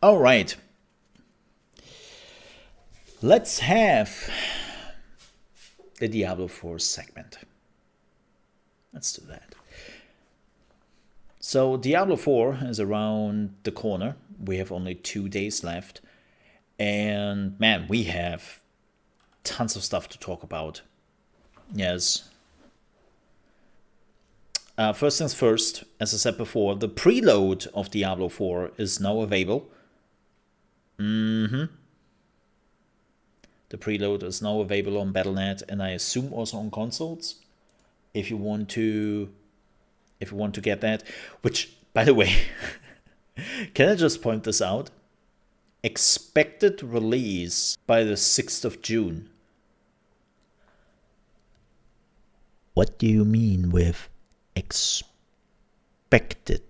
All right. Let's have the Diablo 4 segment. Let's do that. So Diablo 4 is around the corner. We have only 2 days left. And man, we have tons of stuff to talk about. Yes. First things first, as I said before, the preload of Diablo 4 is now available. The preload is now available on Battle.net and I assume also on consoles. If you want to get that, which, by the way, can I just point this out? Expected release by the 6th of June. What do you mean with expected?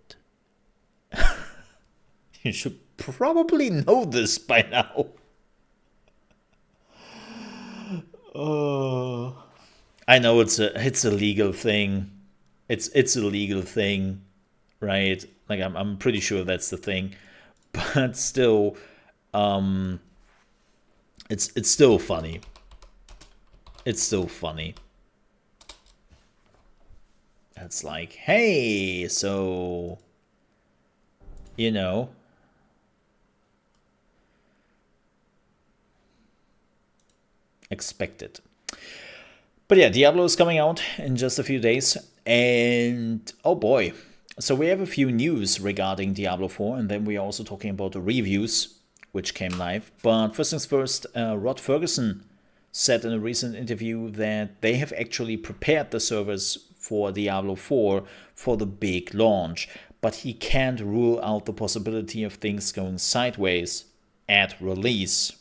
You should probably know this by now. I know it's a legal thing. It's a legal thing, right? Like I'm pretty sure that's the thing, but still, it's still funny. It's still funny. It's like, hey, so expected. But yeah, Diablo is coming out in just a few days. And oh boy. So we have a few news regarding Diablo 4. And then we are also talking about the reviews, which came live. But first things first, Rod Ferguson said in a recent interview that they have actually prepared the servers for Diablo 4 for the big launch. But he can't rule out the possibility of things going sideways at release.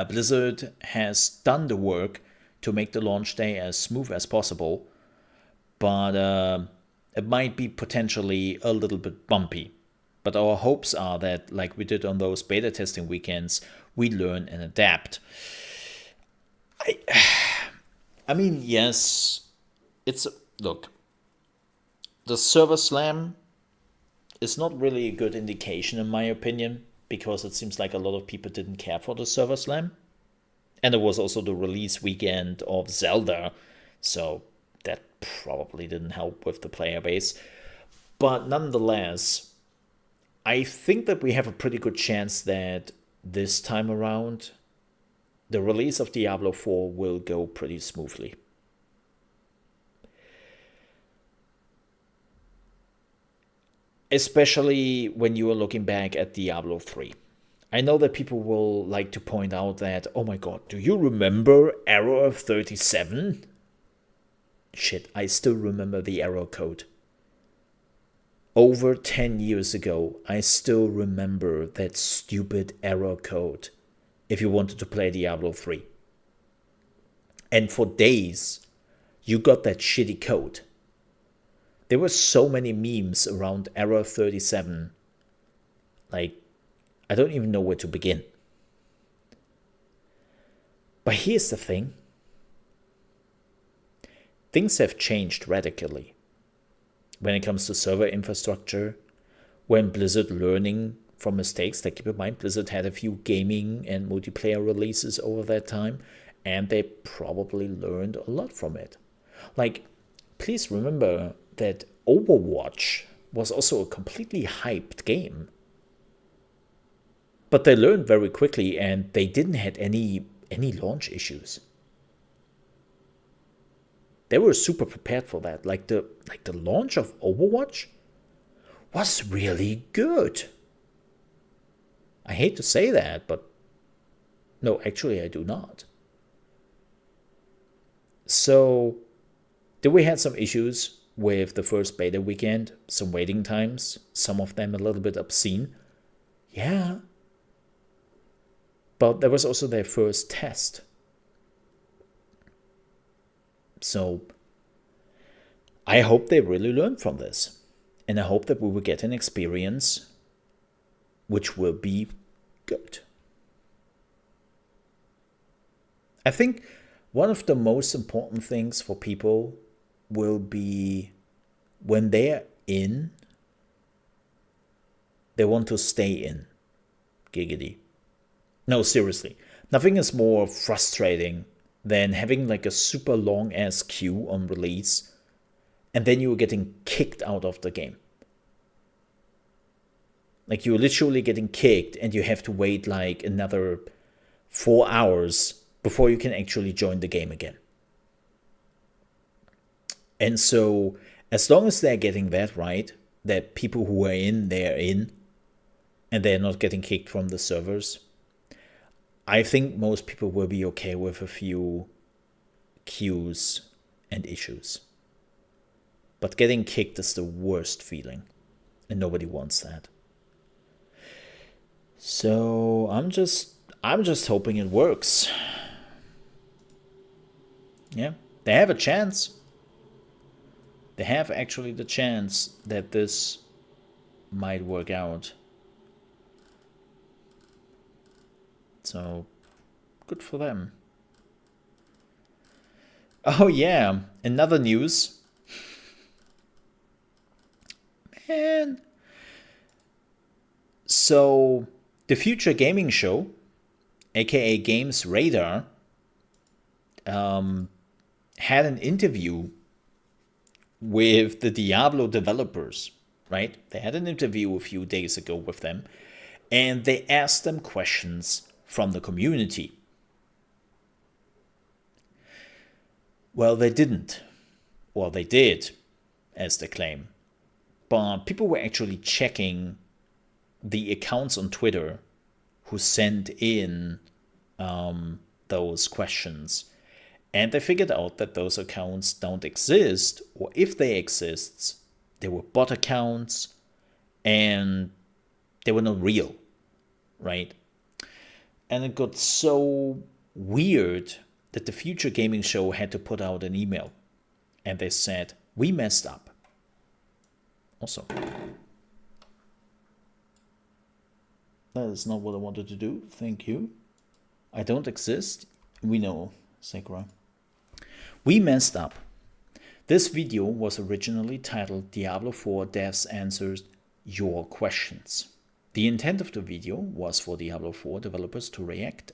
Blizzard has done the work to make the launch day as smooth as possible, but it might be potentially a little bit bumpy. But our hopes are that, like we did on those beta testing weekends, we learn and adapt. I mean, yes, look, the server slam is not really a good indication in my opinion, because it seems like a lot of people didn't care for the server slam. And it was also the release weekend of Zelda, so that probably didn't help with the player base. But nonetheless, I think that we have a pretty good chance that this time around, the release of Diablo 4 will go pretty smoothly. Especially when you are looking back at Diablo 3. I know that people will like to point out that, oh my god, do you remember Error 37? Shit, I still remember the error code. Over 10 years ago, I still remember that stupid error code if you wanted to play Diablo 3. And for days, you got that shitty code. There were so many memes around Error 37. Like, I don't even know where to begin. But here's the thing. Things have changed radically. When it comes to server infrastructure, when Blizzard learning from mistakes, like keep in mind, Blizzard had a few gaming and multiplayer releases over that time, and they probably learned a lot from it. Like, please remember that Overwatch was also a completely hyped game. But they learned very quickly and they didn't have any launch issues. They were super prepared for that. Like the launch of Overwatch was really good. I hate to say that, but no, actually I do not. So, did we had some issues with the first beta weekend? Some waiting times, some of them a little bit obscene. Yeah. But there was also their first test. So, I hope they really learned from this. And I hope that we will get an experience which will be good. I think one of the most important things for people will be when they're in they want to stay in. Giggity. No, seriously. Nothing is more frustrating than having like a super long ass queue on release and then you're getting kicked out of the game. Like you're literally getting kicked and you have to wait like another 4 hours before you can actually join the game again. And so as long as they're getting that right, that people who are in, they're in, and they're not getting kicked from the servers, I think most people will be okay with a few queues and issues. But getting kicked is the worst feeling, and nobody wants that. So I'm just hoping it works. Yeah, they have a chance. They have actually the chance that this might work out. So good for them. Oh yeah, another news. Man. So the Future Gaming Show, aka Games Radar, had an interview with the Diablo developers, right? They had an interview a few days ago with them, and they asked them questions from the community. Well, they didn't. Well, they did, as they claim. But people were actually checking the accounts on Twitter who sent in those questions. And they figured out that those accounts don't exist, or if they exist, they were bot accounts and they were not real, right? And it got so weird that the Future Gaming Show had to put out an email. And they said, we messed up. Awesome. That is not what I wanted to do. Thank you. I don't exist. We know, Sakura. We messed up. This video was originally titled Diablo 4 Devs Answers Your Questions. The intent of the video was for Diablo 4 developers to react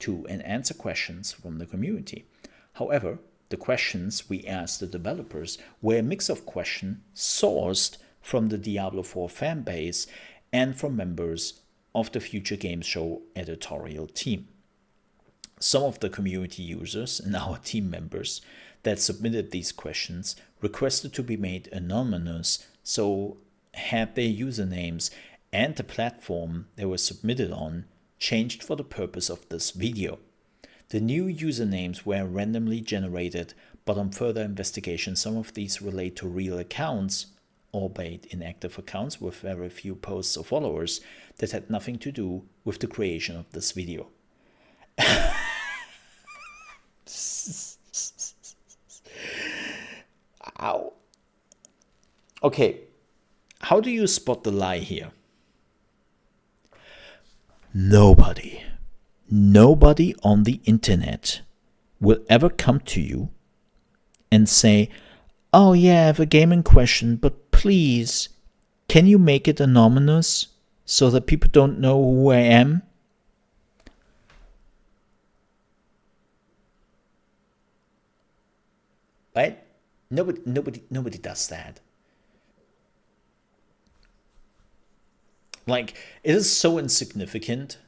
to and answer questions from the community. However, the questions we asked the developers were a mix of questions sourced from the Diablo 4 fanbase and from members of the Future Games Show editorial team. Some of the community users and our team members that submitted these questions requested to be made anonymous, so had their usernames and the platform they were submitted on changed for the purpose of this video. The new usernames were randomly generated, but on further investigation, some of these relate to real accounts, albeit inactive accounts with very few posts or followers, that had nothing to do with the creation of this video. Ow. Okay, how do you spot the lie here? Nobody on the internet will ever come to you and say, oh yeah, I have a gaming question, but please, can you make it anonymous so that people don't know who I am? Right? Nobody does that. Like, it is so insignificant,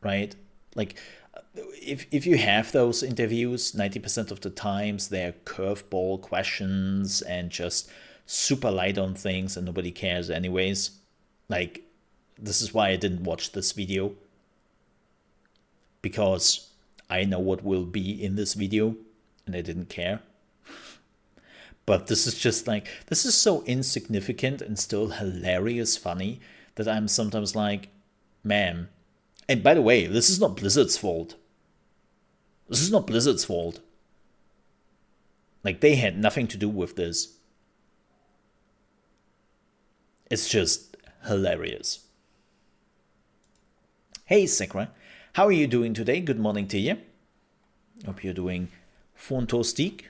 right? Like, if you have those interviews, 90% of the times they're curveball questions and just super light on things and nobody cares anyways. Like, this is why I didn't watch this video, because I know what will be in this video and I didn't care. But this is just like, this is so insignificant and still hilarious funny that I'm sometimes like, man. And by the way, this is not Blizzard's fault. This is not Blizzard's fault. Like, they had nothing to do with this. It's just hilarious. Hey, Sakura. How are you doing today? Good morning to you. Hope you're doing fantastic.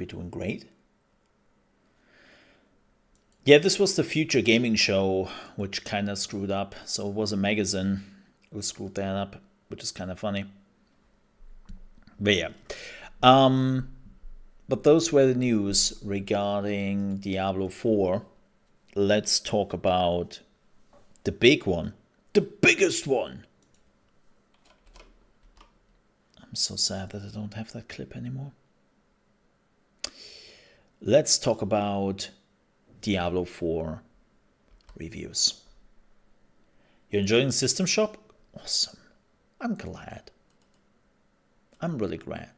be doing great. Yeah, this was the Future Gaming Show, which kind of screwed up. So it was a magazine who screwed that up, which is kind of funny. But yeah. But those were the news regarding Diablo 4. Let's talk about the big one. The biggest one! I'm so sad that I don't have that clip anymore. Let's talk about Diablo 4 reviews. You're enjoying System Shock? Awesome. I'm glad. I'm really glad.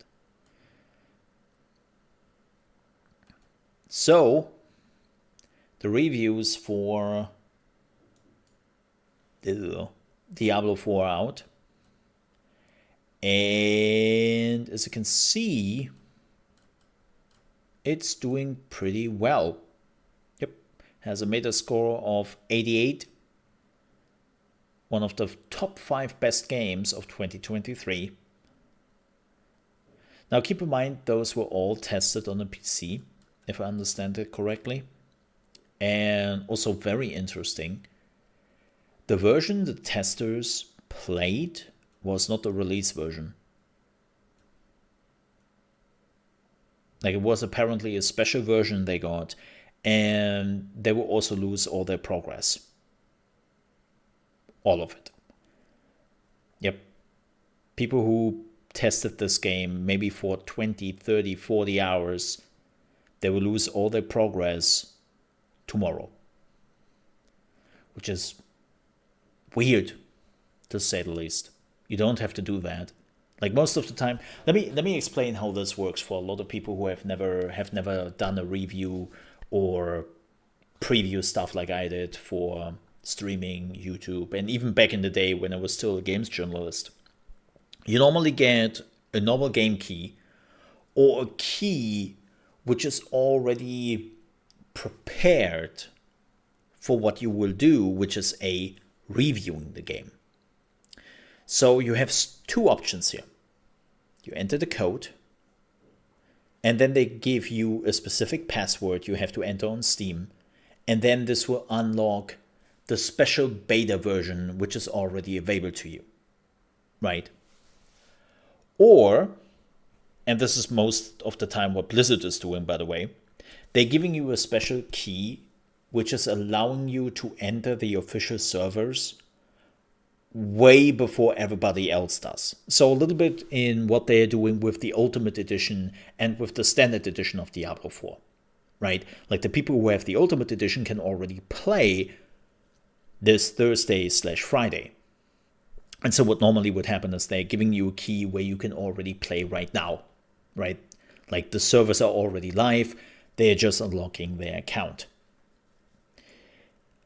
So, the reviews for Diablo 4 out. And as you can see, it's doing pretty well. Yep, has a Metascore of 88. One of the top 5 best games of 2023. Now keep in mind, those were all tested on a PC, if I understand it correctly. And also very interesting, the version the testers played was not the release version. Like, it was apparently a special version they got, and they will also lose all their progress. All of it. Yep. People who tested this game maybe for 20, 30, 40 hours, they will lose all their progress tomorrow. Which is weird, to say the least. You don't have to do that. Like, most of the time, let me explain how this works for a lot of people who have never done a review or preview stuff like I did for streaming, YouTube, and even back in the day when I was still a games journalist. You normally get a normal game key or a key which is already prepared for what you will do, which is a reviewing the game. So you have 2 options here. You enter the code, and then they give you a specific password you have to enter on Steam, and then this will unlock the special beta version which is already available to you, right? Or, and this is most of the time what Blizzard is doing, by the way, they're giving you a special key which is allowing you to enter the official servers way before everybody else does. So a little bit in what they're doing with the Ultimate Edition and with the Standard Edition of Diablo 4, right? Like, the people who have the Ultimate Edition can already play this Thursday/Friday. And so what normally would happen is they're giving you a key where you can already play right now, right? Like, the servers are already live, they're just unlocking their account.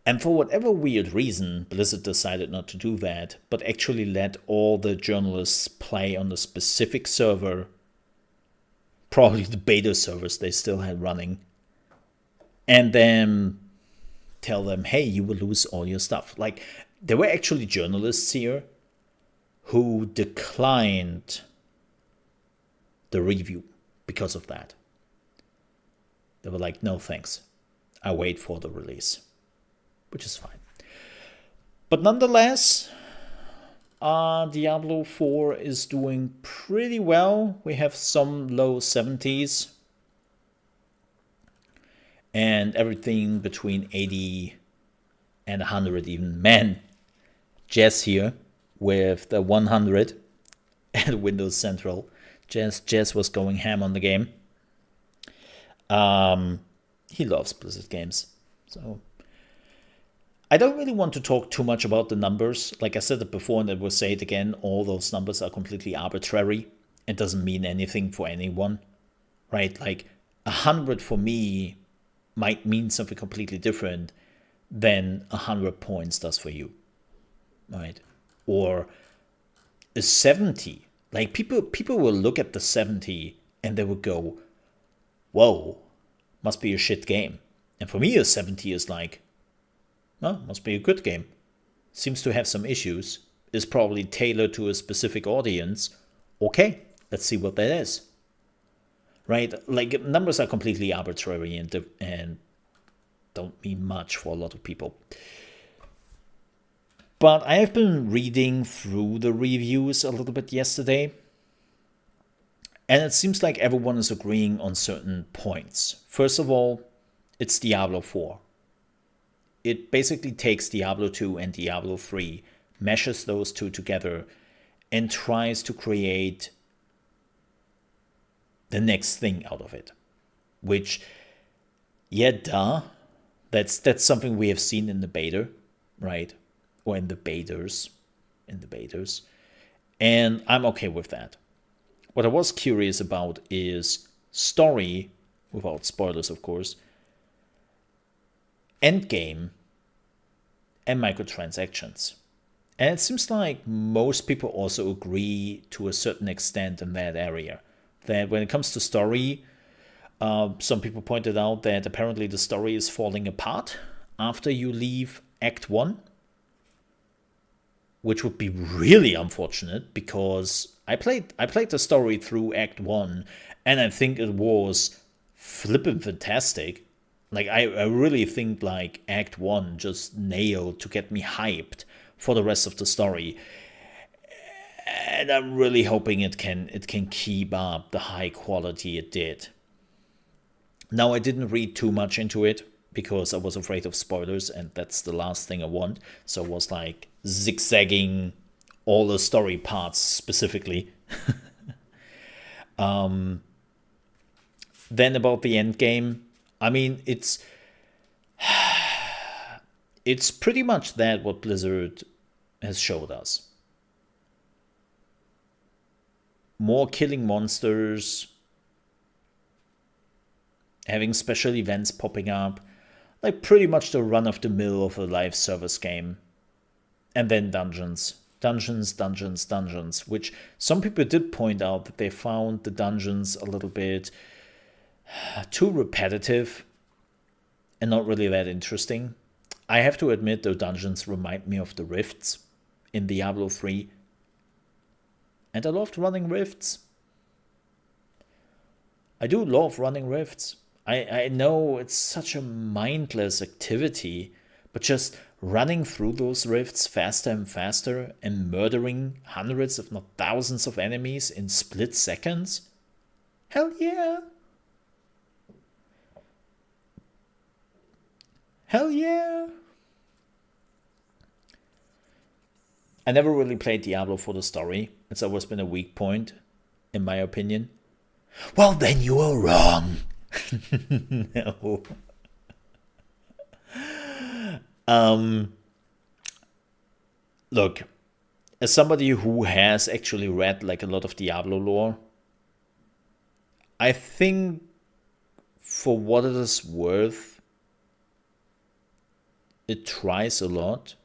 And for whatever weird reason, Blizzard decided not to do that, but actually let all the journalists play on the specific server, probably the beta servers they still had running, and then tell them, hey, you will lose all your stuff. Like, there were actually journalists here who declined the review because of that. They were like, no thanks, I wait for the release. Which is fine. But nonetheless, Diablo 4 is doing pretty well. We have some low 70s. And everything between 80 and 100 even. Man, Jess here with the 100 at Windows Central. Jess was going ham on the game. He loves Blizzard games. So I don't really want to talk too much about the numbers. Like I said it before, and I will say it again, all those numbers are completely arbitrary. It doesn't mean anything for anyone, right? Like, 100 for me might mean something completely different than 100 points does for you, right? Or a 70. Like, people will look at the 70 and they will go, whoa, must be a shit game. And for me, a 70 is like, oh, must be a good game. Seems to have some issues. Is probably tailored to a specific audience. Okay, let's see what that is. right? Like, numbers are completely arbitrary and don't mean much for a lot of people. But I have been reading through the reviews a little bit yesterday, and it seems like everyone is agreeing on certain points. First of all, it's Diablo 4. It basically takes Diablo 2 and Diablo 3, meshes those two together, and tries to create the next thing out of it. Which, yeah, duh. That's something we have seen in the beta, right? Or in the betas. And I'm okay with that. What I was curious about is story, without spoilers, of course, endgame, and microtransactions. And it seems like most people also agree to a certain extent in that area. That when it comes to story, some people pointed out that apparently the story is falling apart after you leave Act 1, which would be really unfortunate because I played the story through Act 1, and I think it was flippin' fantastic. Like, I really think like Act 1 just nailed to get me hyped for the rest of the story. And I'm really hoping it can keep up the high quality it did. Now, I didn't read too much into it because I was afraid of spoilers, and that's the last thing I want. So I was like zigzagging all the story parts specifically. Then about the end game, I mean, it's pretty much that what Blizzard has showed us. More killing monsters, having special events popping up, like pretty much the run-of-the-mill of a live service game. And then dungeons, which some people did point out that they found the dungeons a little bit too repetitive and not really that interesting. I have to admit, the dungeons remind me of the rifts in Diablo 3. And I loved running rifts. I do love running rifts. I know it's such a mindless activity, but just running through those rifts faster and faster and murdering hundreds, if not thousands of enemies in split seconds? Hell yeah! Hell yeah! I never really played Diablo for the story. It's always been a weak point, in my opinion. Well, then you are wrong. No. Look, as somebody who has actually read like a lot of Diablo lore, I think for what it is worth, it tries a lot.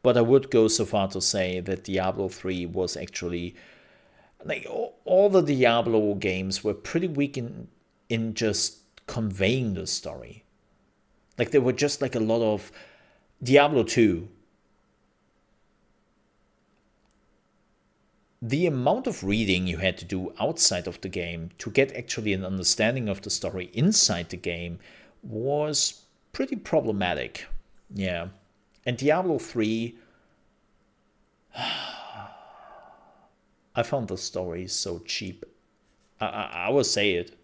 But I would go so far to say that Diablo 3 was actually, like, all the Diablo games were pretty weak in just conveying the story. Like, there were just like a lot of Diablo 2. The amount of reading you had to do outside of the game to get actually an understanding of the story inside the game was pretty problematic. Yeah. And Diablo 3, I found the story so cheap. I will say it.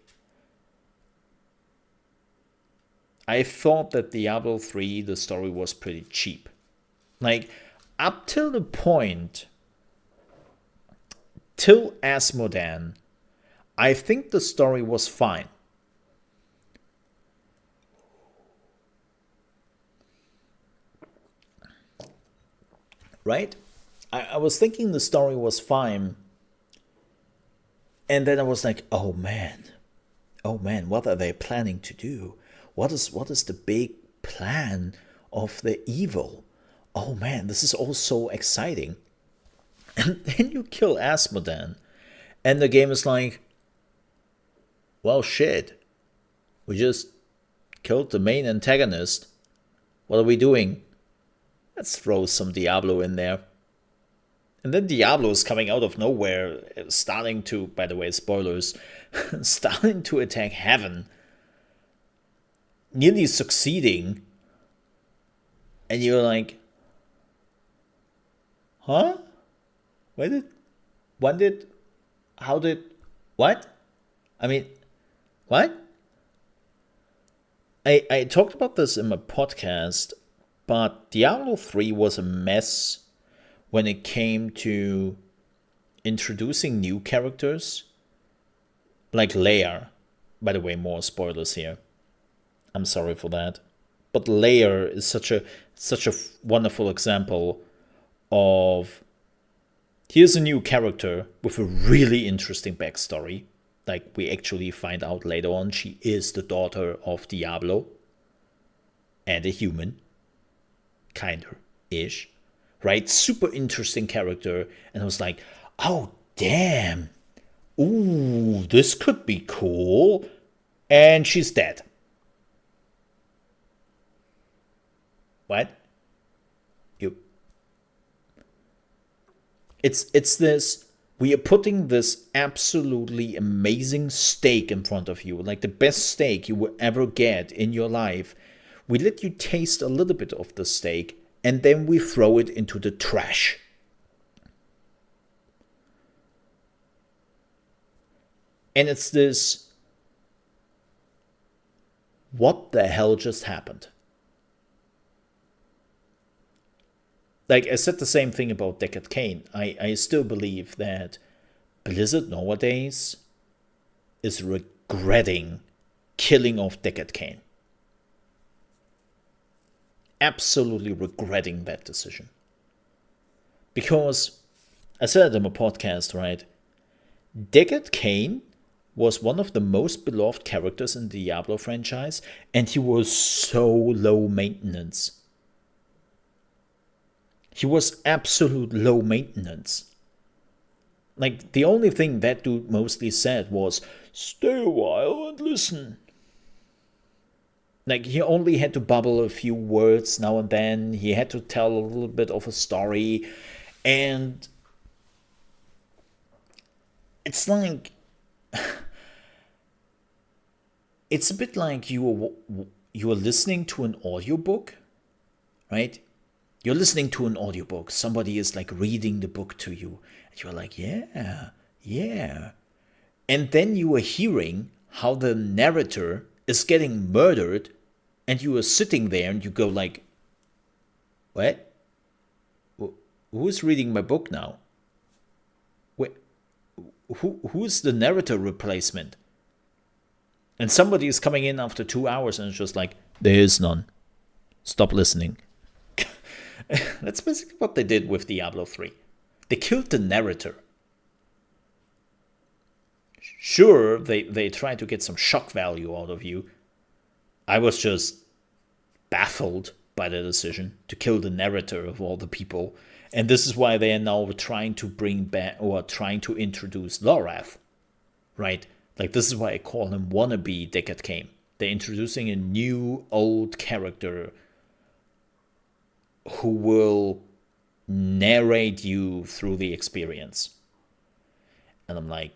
I thought that Diablo 3, the story was pretty cheap. Like, up till the point, till Asmodan, I think the story was fine. Right? I was thinking the story was fine. And then I was like, oh man, what are they planning to do? What is the big plan of the evil? Oh man, this is all so exciting. And then you kill Asmodan, and the game is like, well, shit. We just killed the main antagonist. What are we doing? Let's throw some Diablo in there. And then Diablo is coming out of nowhere, starting to, by the way, spoilers, starting to attack heaven, nearly succeeding. And you're like, huh? What? I mean, what? I talked about this in my podcast, but Diablo 3 was a mess when it came to introducing new characters, like Leia. By the way, more spoilers here. I'm sorry for that. But Leia is such a wonderful example of here's a new character with a really interesting backstory. Like, we actually find out later on she is the daughter of Diablo and a human. Kinda-ish. Right? Super interesting character. And I was like, oh, damn. Ooh, this could be cool. And she's dead. What? It's this, we are putting this absolutely amazing steak in front of you, like the best steak you will ever get in your life. We let you taste a little bit of the steak, and then we throw it into the trash. And it's this, what the hell just happened? Like, I said the same thing about Deckard Cain. I still believe that Blizzard nowadays is regretting killing off Deckard Cain. Absolutely regretting that decision. Because, I said it in my podcast, right? Deckard Cain was one of the most beloved characters in the Diablo franchise, and he was so low maintenance. He was absolute low maintenance. Like, the only thing that dude mostly said was, stay a while and listen. Like, he only had to bubble a few words now and then. He had to tell a little bit of a story. And it's like, it's a bit like you are listening to an audiobook, right? You're listening to an audiobook. Somebody is like reading the book to you. And you're like, yeah. And then you are hearing how the narrator is getting murdered. And you are sitting there and you go like, what? Who's reading my book now? Wait, who's the narrator replacement? And somebody is coming in after 2 hours and it's just like, there is none. Stop listening. That's basically what they did with Diablo 3. They killed the narrator. Sure, they tried to get some shock value out of you. I was just baffled by the decision to kill the narrator of all the people. And this is why they are now trying to bring back, or trying to introduce Lorath. Right? Like, this is why I call him wannabe Deckard Cain. They're introducing a new old character who will narrate you through the experience. And I'm like,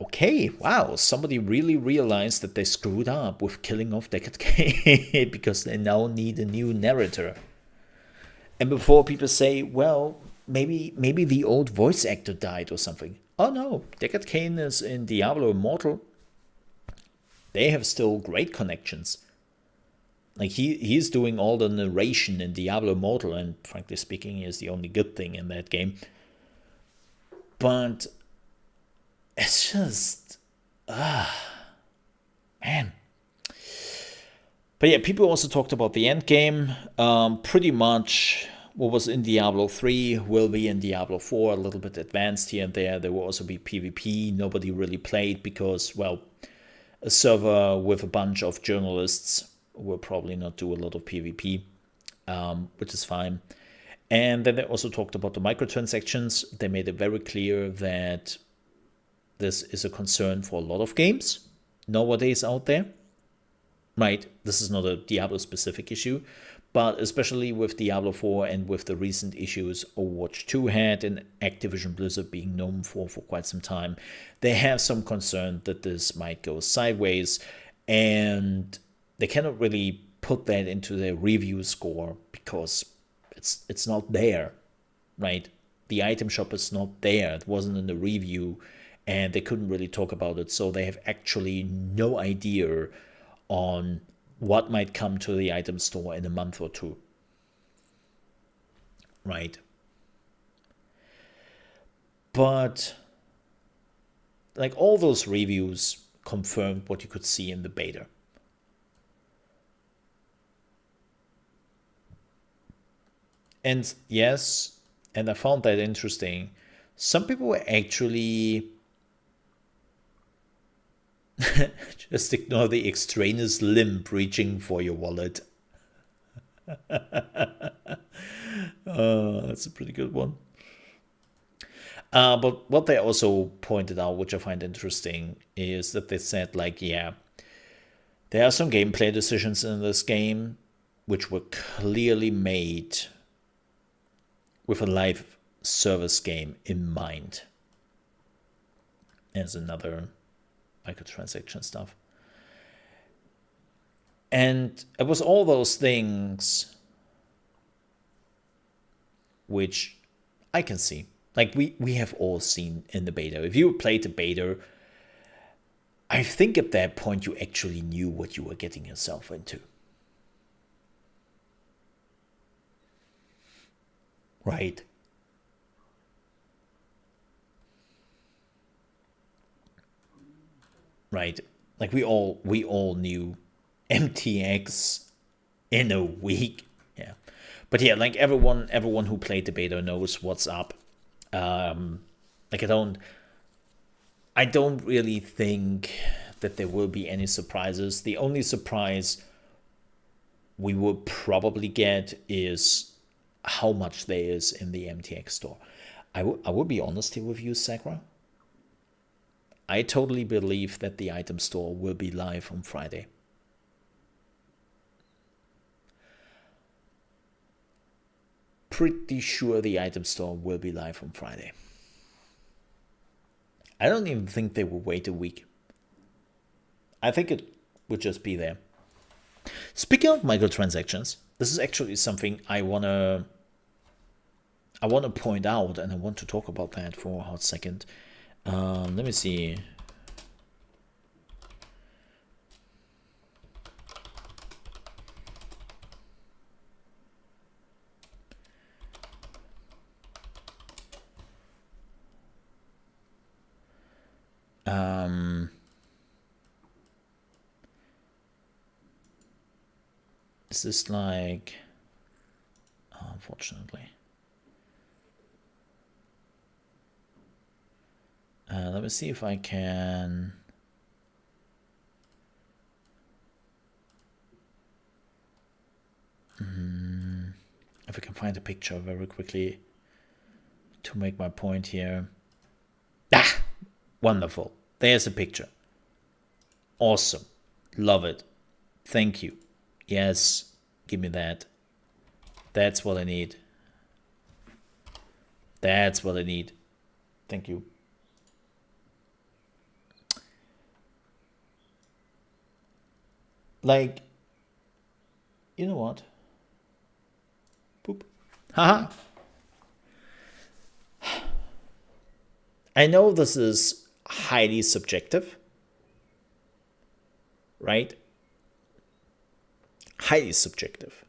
okay, wow, somebody really realized that they screwed up with killing off Deckard Cain because they now need a new narrator. And before people say, well, maybe the old voice actor died or something. Oh no, Deckard Cain is in Diablo Immortal. They have still great connections. Like, he's doing all the narration in Diablo Immortal, and frankly speaking, he is the only good thing in that game. But it's just, man. But yeah, people also talked about the end game. Pretty much what was in Diablo 3 will be in Diablo 4, a little bit advanced here and there. There will also be PvP. Nobody really played because, well, a server with a bunch of journalists will probably not do a lot of PvP, which is fine. And then they also talked about the microtransactions. They made it very clear that this is a concern for a lot of games nowadays out there. Right, this is not a Diablo-specific issue, But especially with Diablo 4 and with the recent issues Overwatch 2 had, and Activision Blizzard being known for quite some time, they have some concern that this might go sideways, and they cannot really put that into their review score because it's not there, right? The item shop is not there. It wasn't in the review, and they couldn't really talk about it, so they have actually no idea on what might come to the item store in a month or two, right? But like, all those reviews confirmed what you could see in the beta. And yes, and I found that interesting, some people were actually just ignore the extraneous limb reaching for your wallet. That's a pretty good one. But what they also pointed out, which I find interesting, is that they said, like, yeah, there are some gameplay decisions in this game which were clearly made with a live service game in mind. There's another microtransaction stuff. And it was all those things which I can see. Like, we have all seen in the beta. If you played the beta, I think at that point you actually knew what you were getting yourself into. Right? Right? Like, we all knew MTX in a week. Yeah. But yeah, like, everyone who played the beta knows what's up. Like, I don't really think that there will be any surprises. The only surprise we will probably get is how much there is in the MTX store. I will be honest here with you, Sakura. I totally believe that the item store will be live on Friday. Pretty sure the item store will be live on Friday. I don't even think they will wait a week. I think it would just be there. Speaking of microtransactions, this is actually something I wanna point out, and I want to talk about that for a hot second. Let me see. Is this like... Oh, unfortunately. Let me see if I can... if I can find a picture very quickly to make my point here. Ah! Wonderful. There's a picture. Awesome. Love it. Thank you. Yes. Give me that. That's what I need. That's what I need. Thank you. Like, you know what? Boop. Haha. I know this is highly subjective, right? Highly subjective.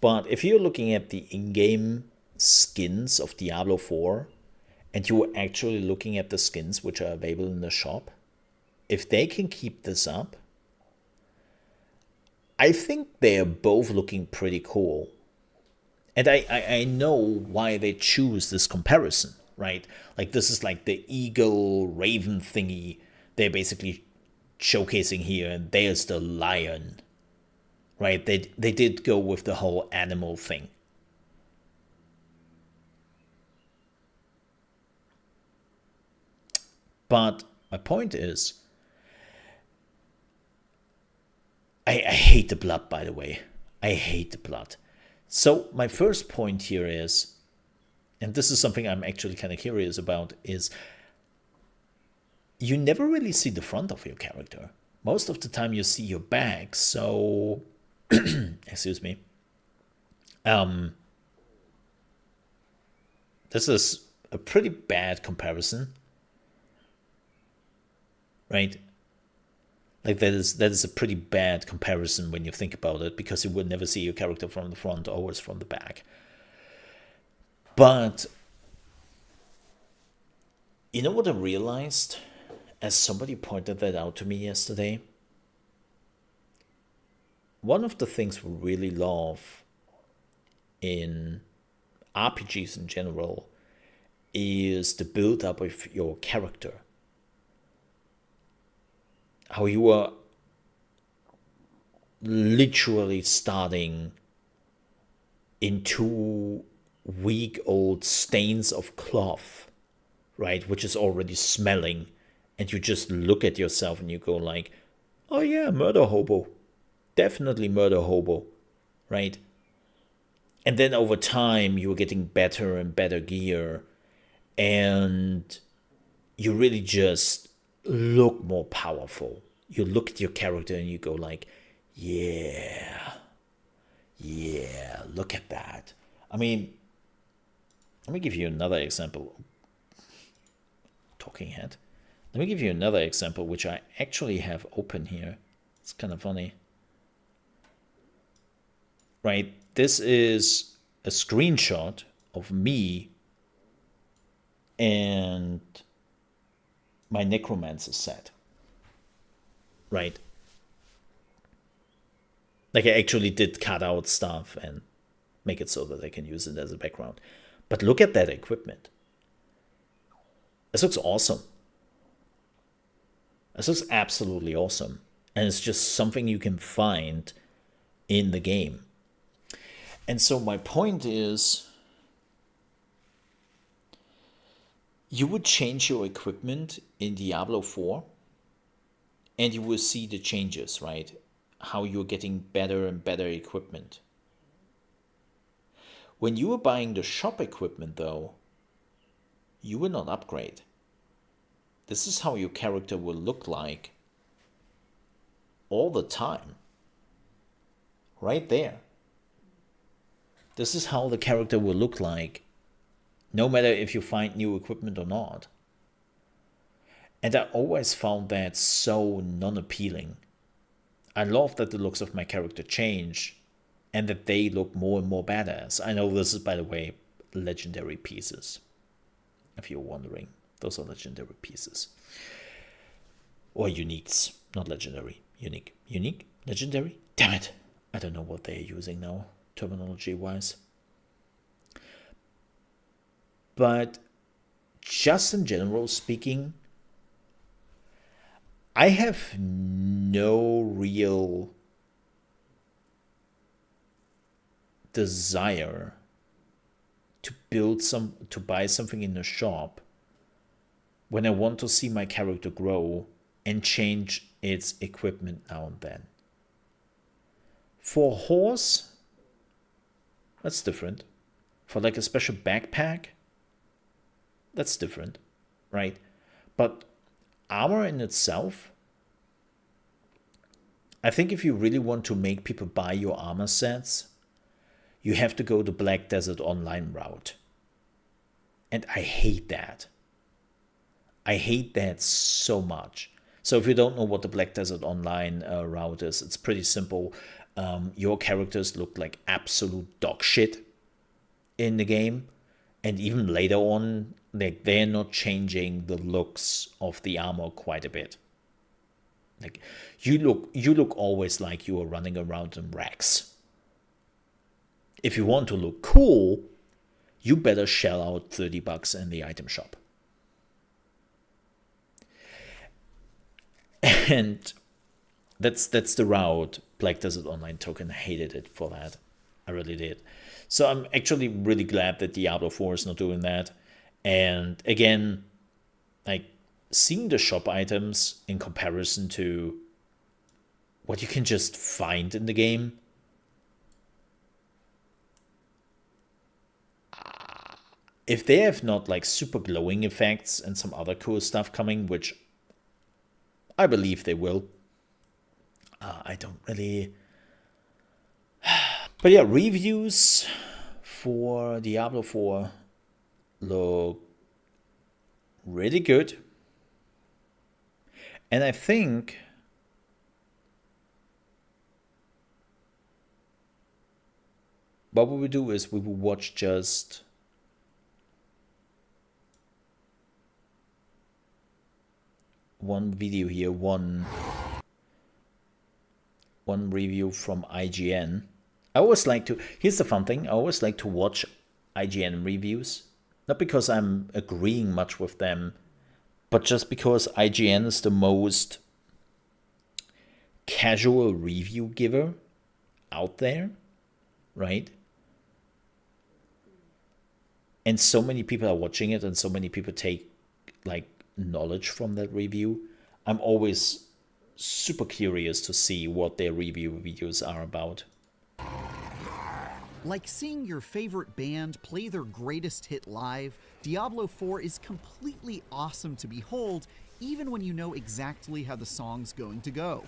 But if you're looking at the in-game skins of Diablo 4, and you're actually looking at the skins which are available in the shop, if they can keep this up, I think they are both looking pretty cool. And I know why they choose this comparison, right? Like, this is like the eagle raven thingy they're basically showcasing here, and there's the lion, right? They did go with the whole animal thing. But my point is, I hate the blood, by the way. I hate the blood. So my first point here is, and this is something I'm actually kind of curious about, is you never really see the front of your character. Most of the time you see your back, so excuse me. This is a pretty bad comparison, right? Like that is a pretty bad comparison when you think about it, because you would never see your character from the front, always from the back. But you know what I realized, as somebody pointed that out to me yesterday? One of the things we really love in RPGs in general is the build up of your character. How you are literally starting in 2 week-old stains of cloth, right, which is already smelling, and you just look at yourself and you go like, oh yeah, murder hobo. Definitely murder hobo, right? And then over time, you're getting better and better gear, and you really just look more powerful. You look at your character and you go like, yeah, look at that. I mean, let me give you another example. Talking head. Let me give you another example, which I actually have open here. It's kind of funny. Right, this is a screenshot of me and my necromancer set. Right. Like I actually did cut out stuff and make it so that I can use it as a background. But look at that equipment. This looks awesome. This looks absolutely awesome. And it's just something you can find in the game. And so my point is, you would change your equipment in Diablo 4 and you will see the changes, right? How you're getting better and better equipment. When you are buying the shop equipment, though, you will not upgrade. This is how your character will look like all the time. Right there. This is how the character will look like, no matter if you find new equipment or not. And I always found that so non-appealing. I love that the looks of my character change and that they look more and more badass. I know this is, by the way, legendary pieces. If you're wondering, those are legendary pieces. Or uniques, not legendary. Unique. Unique? Legendary? Damn it. I don't know what they're using now, terminology-wise. But just in general speaking, I have no real desire to buy something in the shop when I want to see my character grow and change its equipment now and then. For a horse, that's different. For like a special backpack, that's different, right? But armor in itself, I think if you really want to make people buy your armor sets, you have to go the Black Desert Online route. And I hate that. I hate that so much. So if you don't know what the Black Desert Online route is, it's pretty simple. Your characters look like absolute dog shit in the game. And even later on, they're not changing the looks of the armor quite a bit. Like you look always like you are running around in rags. If you want to look cool, you better shell out $30 in the item shop. And that's the route Black Desert Online took. I hated it for that. I really did. So I'm actually really glad that Diablo 4 is not doing that. And again, like seeing the shop items in comparison to what you can just find in the game, if they have not like super glowing effects and some other cool stuff coming, which I believe they will, I don't really. But yeah, reviews for Diablo 4 look really good. And I think what we will do is we will watch just one video here, one review from IGN. I always like to, here's the fun thing, I always like to watch IGN reviews, not because I'm agreeing much with them, but just because IGN is the most casual review giver out there, right? And so many people are watching it and so many people take like knowledge from that review. I'm always super curious to see what their review videos are about. Like seeing your favorite band play their greatest hit live, Diablo 4 is completely awesome to behold, even when you know exactly how the song's going to go.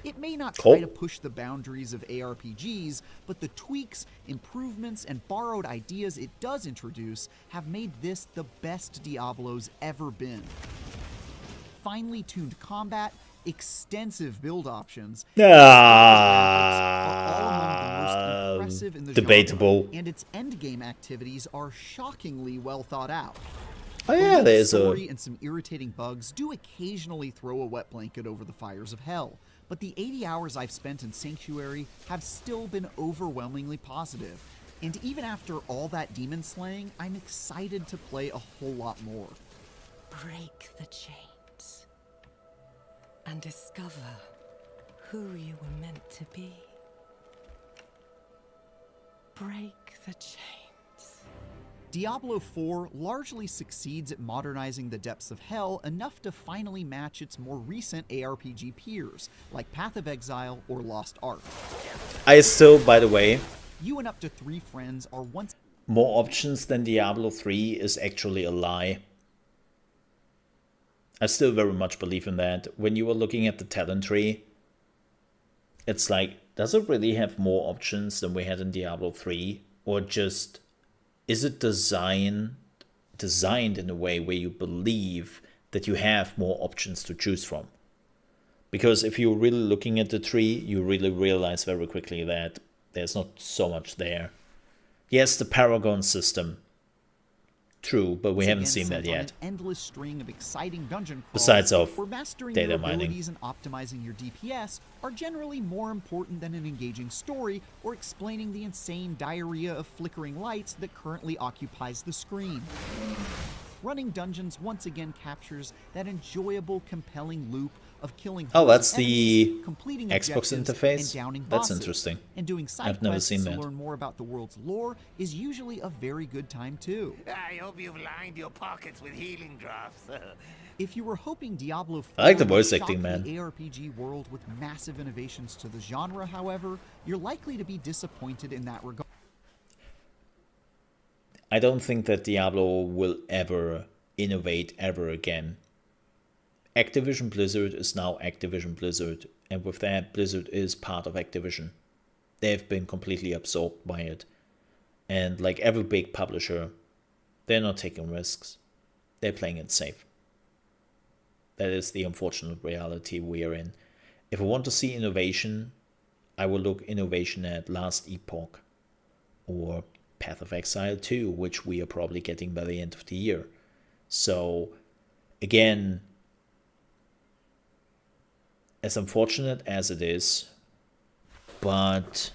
It may not try to push the boundaries of ARPGs, but the tweaks, improvements, and borrowed ideas it does introduce have made this the best Diablo's ever been. Finely tuned combat, extensive build options, are all among the most impressive in the debatable. genre, and its endgame activities are shockingly well thought out. Oh yeah, there's story and some irritating bugs do occasionally throw a wet blanket over the fires of hell, but the 80 hours I've spent in Sanctuary have still been overwhelmingly positive. And even after all that demon slaying, I'm excited to play a whole lot more. Break the chains and discover who you were meant to be. Break the chains. Diablo 4 largely succeeds at modernizing the depths of hell enough to finally match its more recent ARPG peers, like Path of Exile or Lost Ark. I still, by the way, You and up to 3 friends are once more options than Diablo 3 is actually a lie. I still very much believe in that. When you are looking at the talent tree, it's like, does it really have more options than we had in Diablo 3? Or just, is it designed in a way where you believe that you have more options to choose from? Because if you're really looking at the tree, you really realize very quickly that there's not so much there. Yes, the Paragon system. True, but we haven't seen that yet. An endless string of exciting dungeon crawls, Besides of where mastering data your mining. abilities and optimizing your DPS are generally more important than an engaging story or explaining the insane diarrhea of flickering lights that currently occupies the screen. Running dungeons once again captures that enjoyable, compelling loop of killing Oh, that's hordes of the enemies, completing Xbox objectives, interface? and downing That's bosses. interesting. And doing side I've never quests seen to that. learn more about the world's lore is usually a very good time too. I hope you've lined your pockets with healing drops. If you were hoping Diablo 4 I like the would voice shock acting, man. the ARPG world with massive innovations to the genre, however, you're likely to be disappointed in that regard. I don't think that Diablo will ever innovate ever again. Activision Blizzard is now Activision Blizzard, and with that, Blizzard is part of Activision. They've been completely absorbed by it. And like every big publisher, they're not taking risks. They're playing it safe. That is the unfortunate reality we are in. If I want to see innovation, I will look innovation at Last Epoch or Path of Exile 2, which we are probably getting by the end of the year. So, again, as unfortunate as it is, but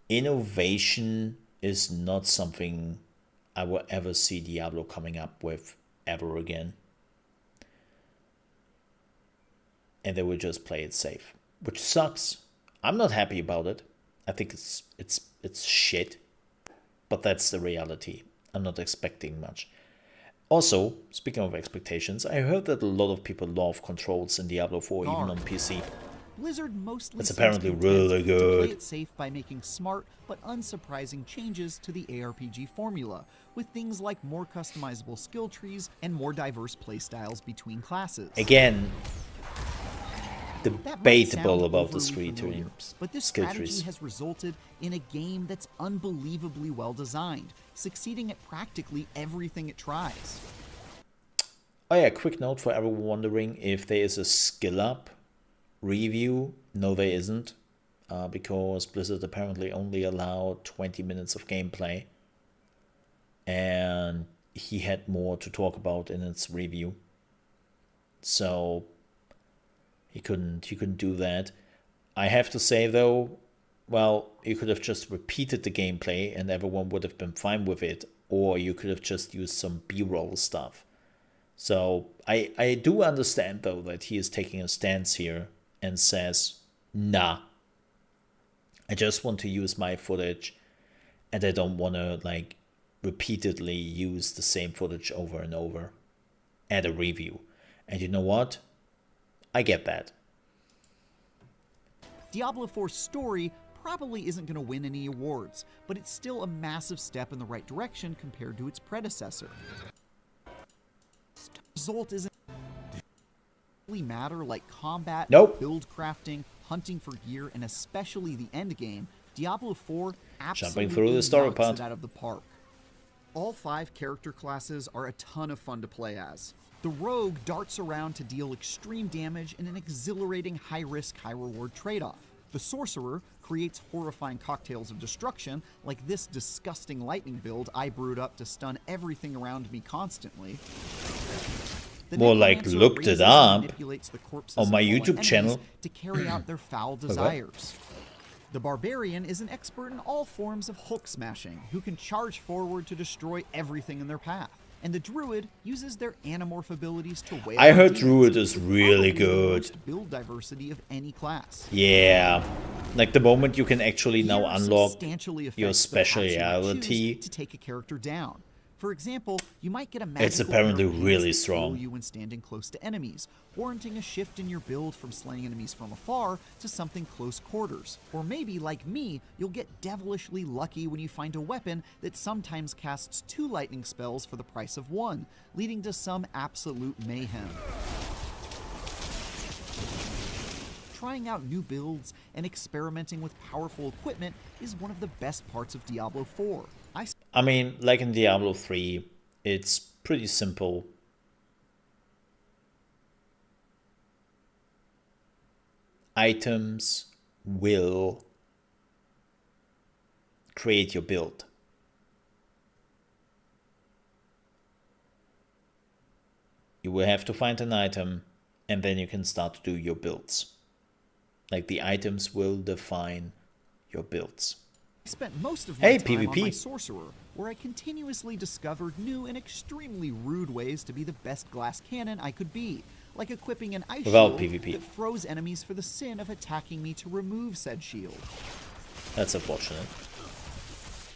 innovation is not something I will ever see Diablo coming up with ever again. And they will just play it safe, which sucks. I'm not happy about it. I think it's shit, but that's the reality. I'm not expecting much. Also, speaking of expectations, I heard that a lot of people love controls in Diablo 4, even on PC. Blizzard mostly It's seems apparently content really to good. play it safe by making smart but unsurprising changes to the ARPG formula, with things like more customizable skill trees and more diverse playstyles between classes. Again, That might debatable sound about the overly familiar, but this skill strategy trees. has resulted in a game that's unbelievably well designed, succeeding at practically everything it tries. Oh yeah, quick note for everyone wondering if there is a skill up review. No, there isn't, because Blizzard apparently only allowed 20 minutes of gameplay, and he had more to talk about in its review, so he couldn't do that. I have to say though, well, you could have just repeated the gameplay and everyone would have been fine with it, or you could have just used some B-roll stuff. So I do understand though that he is taking a stance here and says, nah, I just want to use my footage and I don't want to like repeatedly use the same footage over and over at a review. And you know what? I get that. Diablo 4's story probably isn't going to win any awards, but it's still a massive step in the right direction compared to its predecessor. The result isn't really matter like combat, Nope. build crafting, hunting for gear, and especially the end game. Diablo 4 absolutely Jumping through the story knocks part. it out of the park. All 5 character classes are a ton of fun to play as. The rogue darts around to deal extreme damage in an exhilarating high-risk, high-reward trade-off. The sorcerer creates horrifying cocktails of destruction, like this disgusting lightning build I brewed up to stun everything around me constantly. The More like necromancer looked it raises and up manipulates the corpses on of my fallen YouTube enemies channel. to carry out their foul desires. The barbarian is an expert in all forms of Hulk smashing, who can charge forward to destroy everything in their path. And the druid uses their anamorph abilities to wail I on heard demons, druid is with really probably the good. most build diversity of any class. Yeah, like the moment you can actually now Gear unlock substantially affects your the paths you might speciality. choose to take a character down. For example, you might get a magical It's apparently pair of really hands that heal strong. you when standing close to enemies, warranting a shift in your build from slaying enemies from afar to something close quarters. Or maybe, like me, you'll get devilishly lucky when you find a weapon that sometimes casts 2 lightning spells for the price of 1, leading to some absolute mayhem. Trying out new builds and experimenting with powerful equipment is one of the best parts of Diablo 4. I mean, like in Diablo 3, it's pretty simple. Items will create your build. You will have to find an item and then you can start to do your builds. Like the items will define your builds. I spent most of my Hey, time on PvP. my sorcerer, where I continuously discovered new and extremely rude ways to be the best glass cannon I could be, like equipping an ice Without shield PvP. that froze enemies for the sin of attacking me to remove said shield. That's unfortunate.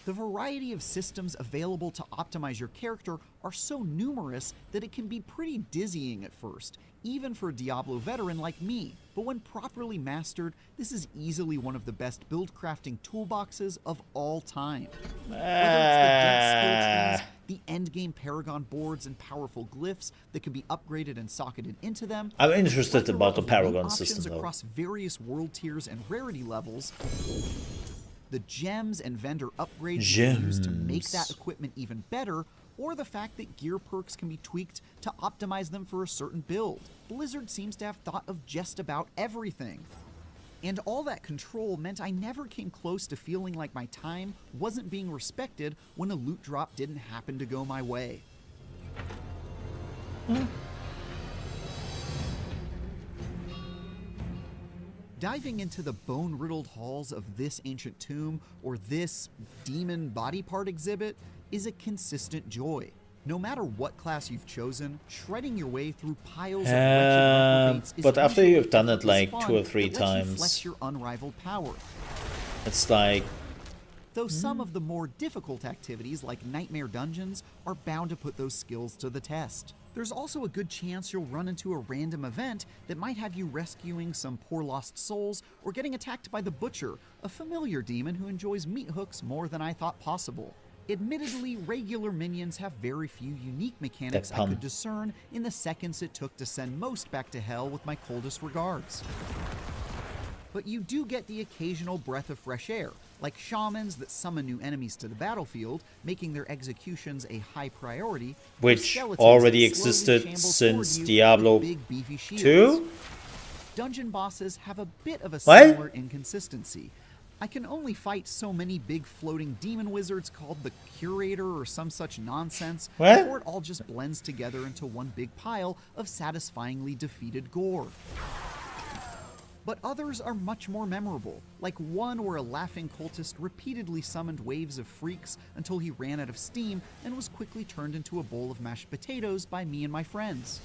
The variety of systems available to optimize your character are so numerous that it can be pretty dizzying at first, even for a Diablo veteran like me. But when properly mastered, this is easily one of the best build crafting toolboxes of all time. Whether it's the dense skill trees, the endgame Paragon boards and powerful glyphs that can be upgraded and socketed into them, I'm interested plethora about the of loot Paragon options system though. across various world tiers and rarity levels, the gems and vendor upgrades you can use to make that Gems. equipment even better, or the fact that gear perks can be tweaked to optimize them for a certain build. Blizzard seems to have thought of just about everything. And all that control meant I never came close to feeling like my time wasn't being respected when a loot drop didn't happen to go my way. Diving into the bone-riddled halls of this ancient tomb or this demon body part exhibit is a consistent joy. No matter what class you've chosen, shredding your way through piles of wretched reprobates is but after usually you've done it effortless like fun 2 or 3 that lets you times, flex your unrivaled power. it's like, Though some of the more difficult activities like nightmare dungeons are bound to put those skills to the test. There's also a good chance you'll run into a random event that might have you rescuing some poor lost souls or getting attacked by the Butcher, a familiar demon who enjoys meat hooks more than I thought possible. Admittedly, regular minions have very few unique mechanics I could discern in the seconds it took to send most back to hell with my coldest regards. But you do get the occasional breath of fresh air, like shamans that summon new enemies to the battlefield, making their executions a high priority, which already existed since Diablo 2? Dungeon bosses have a bit of a similar inconsistency. I can only fight so many big floating demon wizards called the Curator or some such nonsense before it all just blends together into one big pile of satisfyingly defeated gore. But others are much more memorable, like one where a laughing cultist repeatedly summoned waves of freaks until he ran out of steam and was quickly turned into a bowl of mashed potatoes by me and my friends.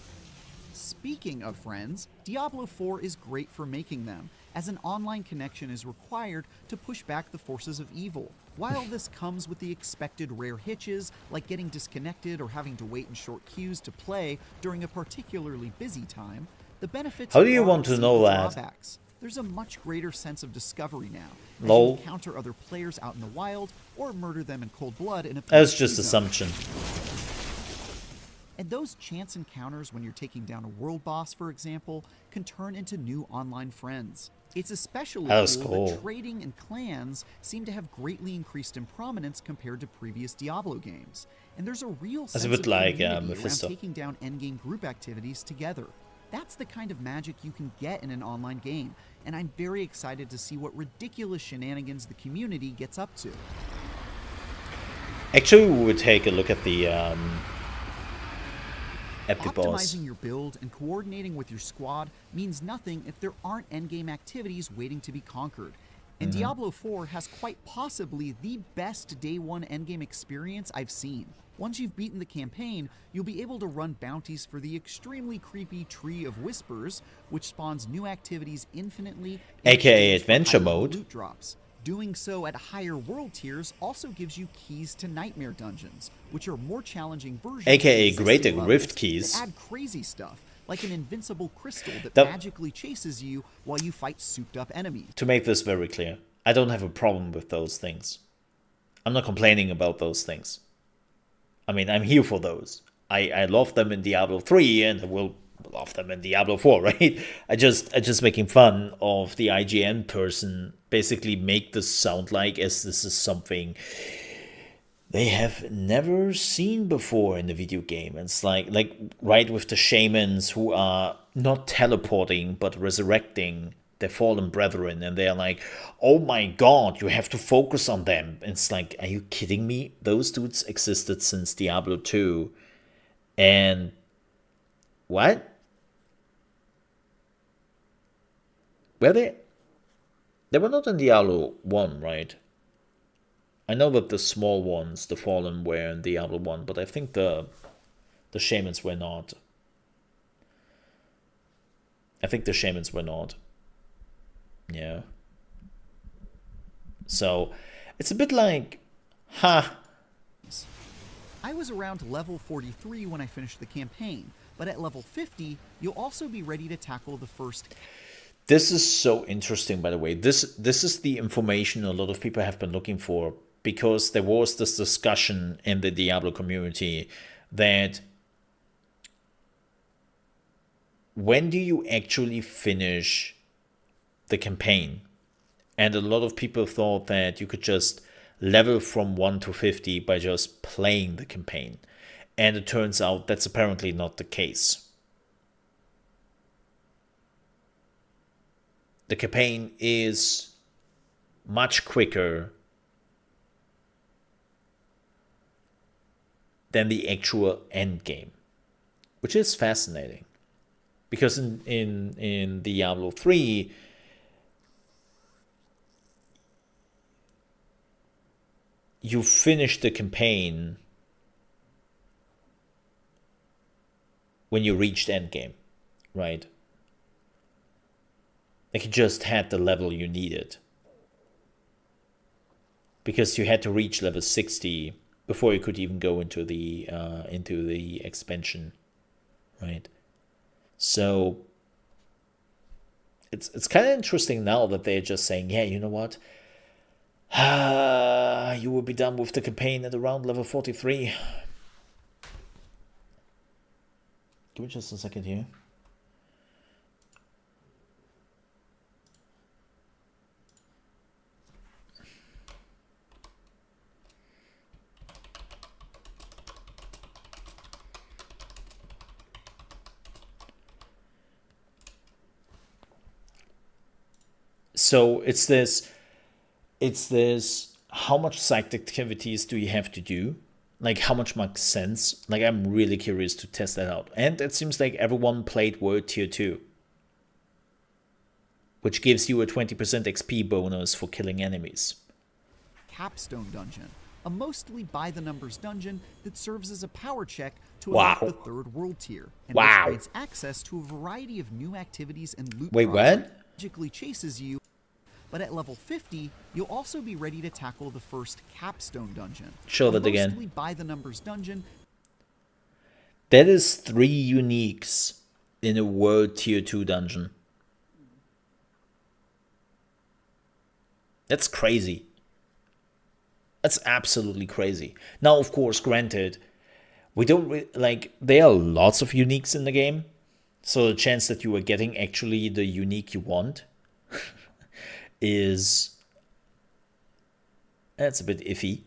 Speaking of friends, Diablo IV is great for making them, as an online connection is required to push back the forces of evil. While this comes with the expected rare hitches, like getting disconnected or having to wait in short queues to play during a particularly busy time, the benefits How do you want to know that? Drawbacks. There's a much greater sense of discovery now, as Lol. you encounter other players out in the wild or murder them in cold blood in a That's just PvP zone. assumption. And those chance encounters when you're taking down a world boss, for example, can turn into new online friends. It's especially cool that trading and clans seem to have greatly increased in prominence compared to previous Diablo games. And there's a real sense of community around taking down endgame group activities together. That's the kind of magic you can get in an online game, and I'm very excited to see what ridiculous shenanigans the community gets up to. Actually, we would take a look at the boss. Optimizing your build and coordinating with your squad means nothing if there aren't endgame activities waiting to be conquered. And Diablo IV has quite possibly the best day one endgame experience I've seen. Once you've beaten the campaign, you'll be able to run bounties for the extremely creepy Tree of Whispers, which spawns new activities infinitely, aka Adventure Mode. Loot drops. Doing so at higher world tiers also gives you keys to Nightmare Dungeons, which are more challenging versions aka of Greater existing Rift levels keys. that add crazy stuff, like an invincible crystal that That- magically chases you while you fight souped-up enemies. To make this very clear, I don't have a problem with those things. I'm not complaining about those things. I mean, I'm here for those. I love them in Diablo 3 and I will love them in Diablo 4, right? I just making fun of the IGN person basically make this sound like as this is something they have never seen before in a video game. It's like right with the shamans who are not teleporting but resurrecting their fallen brethren, and they are like, oh my god, you have to focus on them. And it's like, are you kidding me? Those dudes existed since Diablo 2. And what? Were they? They were not in Diablo 1, right? I know that the small ones, the fallen, were in Diablo 1, but I think the shamans were not. I think the shamans were not. Yeah. So, it's a bit like, I was around level 43 when I finished the campaign, but at level 50, you'll also be ready to tackle the first. This is so interesting, by the way. This is the information a lot of people have been looking for, because there was this discussion in the Diablo community that when do you actually finish the campaign? And a lot of people thought that you could just level from 1 to 50 by just playing the campaign. And it turns out that's apparently not the case. The campaign is much quicker than the actual end game, which is fascinating. Because in Diablo 3, you finish the campaign when you reached endgame, right? Like you just had the level you needed. Because you had to reach level 60 before you could even go into the expansion. right? So it's kind of interesting now that they're just saying, yeah, you know what? You will be done with the campaign at around level 43. Give me just a second here. So it's this, how much side activities do you have to do? Like, how much makes sense? Like, I'm really curious to test that out. And it seems like everyone played World Tier 2, which gives you a 20% XP bonus for killing enemies. Capstone Dungeon, a mostly by-the-numbers dungeon that serves as a power check to Wow. unlock the 3rd world tier, and Wow. which grants access to a variety of new activities and loot Wait, drops what? that magically chases you. But at level 50, you'll also be ready to tackle the first Capstone Dungeon. Show a that again. mostly by-the-numbers dungeon. That is 3 uniques in a World Tier 2 dungeon. That's crazy. That's absolutely crazy. Now, of course, granted, we don't like, there are lots of uniques in the game, so the chance that you are getting actually the unique you want that's a bit iffy.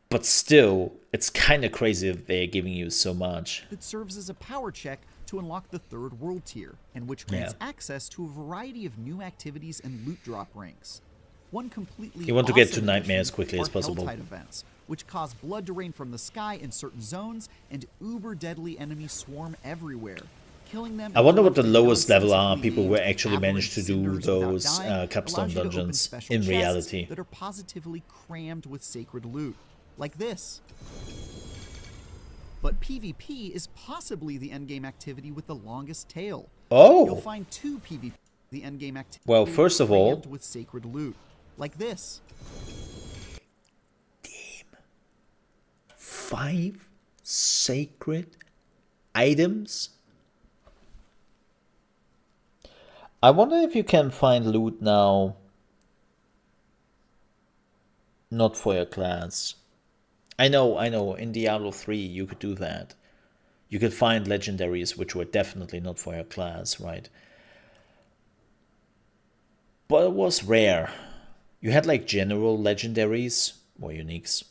But still, it's kind of crazy that they're giving you so much. That serves as a power check to unlock the 3rd world tier, and which grants access to a variety of new activities and loot drop ranks. One completely You want to get awesome to nightmare as addition quickly as are possible. Helltide events, which cause blood to rain from the sky in certain zones, and uber deadly enemies swarm everywhere. Killing them I wonder what the with lowest level are nonsensically people will named actually manage to do aberrant cinders without those dying capstone allows you to open dungeons special in chests reality. that are positively crammed with sacred loot, like this. But PvP is possibly the endgame activity with the longest tail. You'll Oh! find 2 PvP, the endgame activity. Well, first of all, crammed with sacred loot, like this. 5 sacred items? I wonder if you can find loot now not for your class. I know, in Diablo 3 you could do that. You could find legendaries which were definitely not for your class, right? But it was rare. You had like general legendaries or uniques.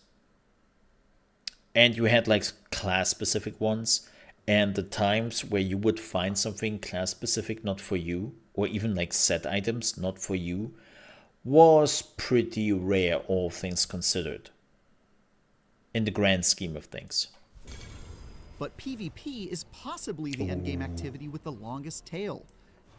And you had like class specific ones. And the times where you would find something class specific not for you, or even like set items not for you, was pretty rare, all things considered, in the grand scheme of things. But PvP is possibly the endgame activity with the longest tail.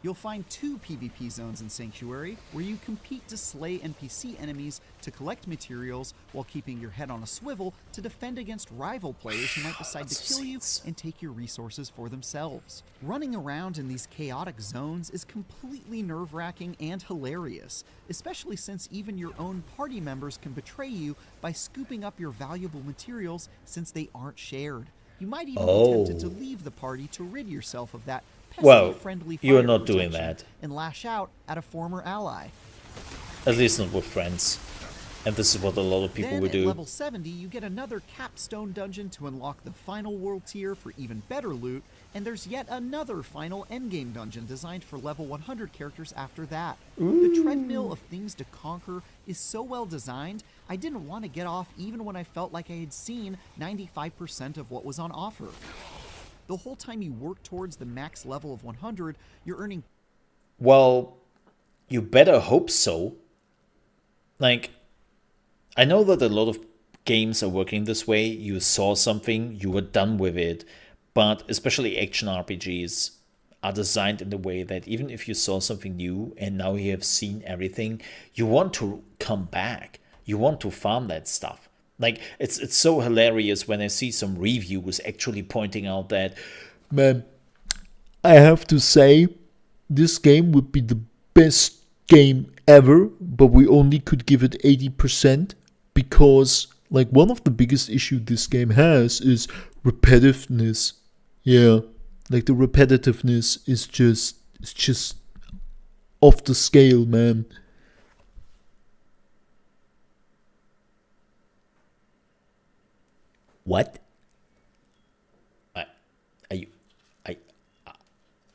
You'll find 2 PvP zones in Sanctuary, where you compete to slay NPC enemies to collect materials while keeping your head on a swivel to defend against rival players who might decide to kill you and take your resources for themselves. Running around in these chaotic zones is completely nerve-wracking and hilarious, especially since even your own party members can betray you by scooping up your valuable materials since they aren't shared. You might even be tempted to leave the party to rid yourself of that Well, friendly you are fire not doing protection that. and lash out at a former ally. At least not with friends. And this is what a lot of people Then would at do. level 70, you get another capstone dungeon to unlock the final world tier for even better loot, and there's yet another final endgame dungeon designed for level 100 characters after that. The treadmill of things to conquer is so well designed, I didn't want to get off even when I felt like I had seen 95% of what was on offer. The whole time you work towards the max level of 100, you're earning... Well, you better hope so. Like, I know that a lot of games are working this way. You saw something, you were done with it. But especially action RPGs are designed in the way that even if you saw something new and now you have seen everything, you want to come back. You want to farm that stuff. Like, it's so hilarious when I see some reviews actually pointing out that, man, I have to say, this game would be the best game ever, but we only could give it 80% because, like, one of the biggest issues this game has is repetitiveness. Yeah, Like the repetitiveness is just off the scale, man. What?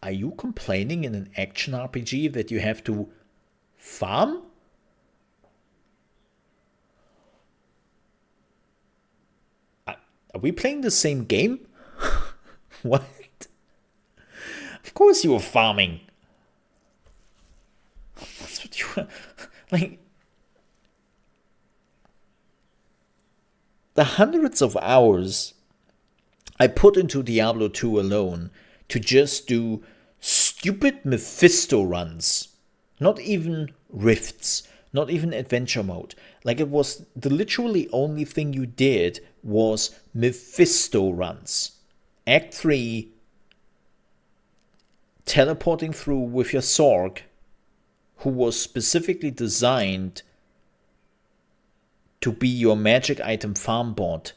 Are you complaining in an action RPG that you have to farm? Are we playing the same game? What? Of course you are farming. That's what you are. Like, the hundreds of hours I put into Diablo 2 alone to just do stupid Mephisto runs. Not even rifts. Not even adventure mode. Like, it was the literally only thing you did was Mephisto runs. Act 3, teleporting through with your Sorg, who was specifically designed to be your magic item farm bot.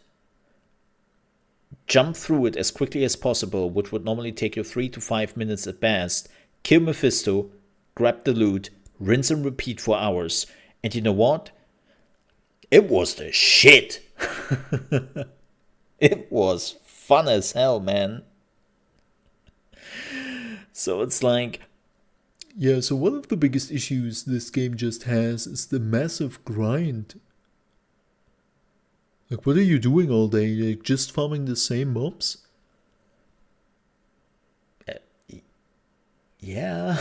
Jump through it as quickly as possible, which would normally take you 3 to 5 minutes at best. Kill Mephisto, grab the loot, rinse and repeat for hours. And you know what? It was the shit. It was fun as hell, man. So it's like, Yeah, so one of the biggest issues this game just has is the massive grind. Like, what are you doing all day? Like, just farming the same mobs? yeah.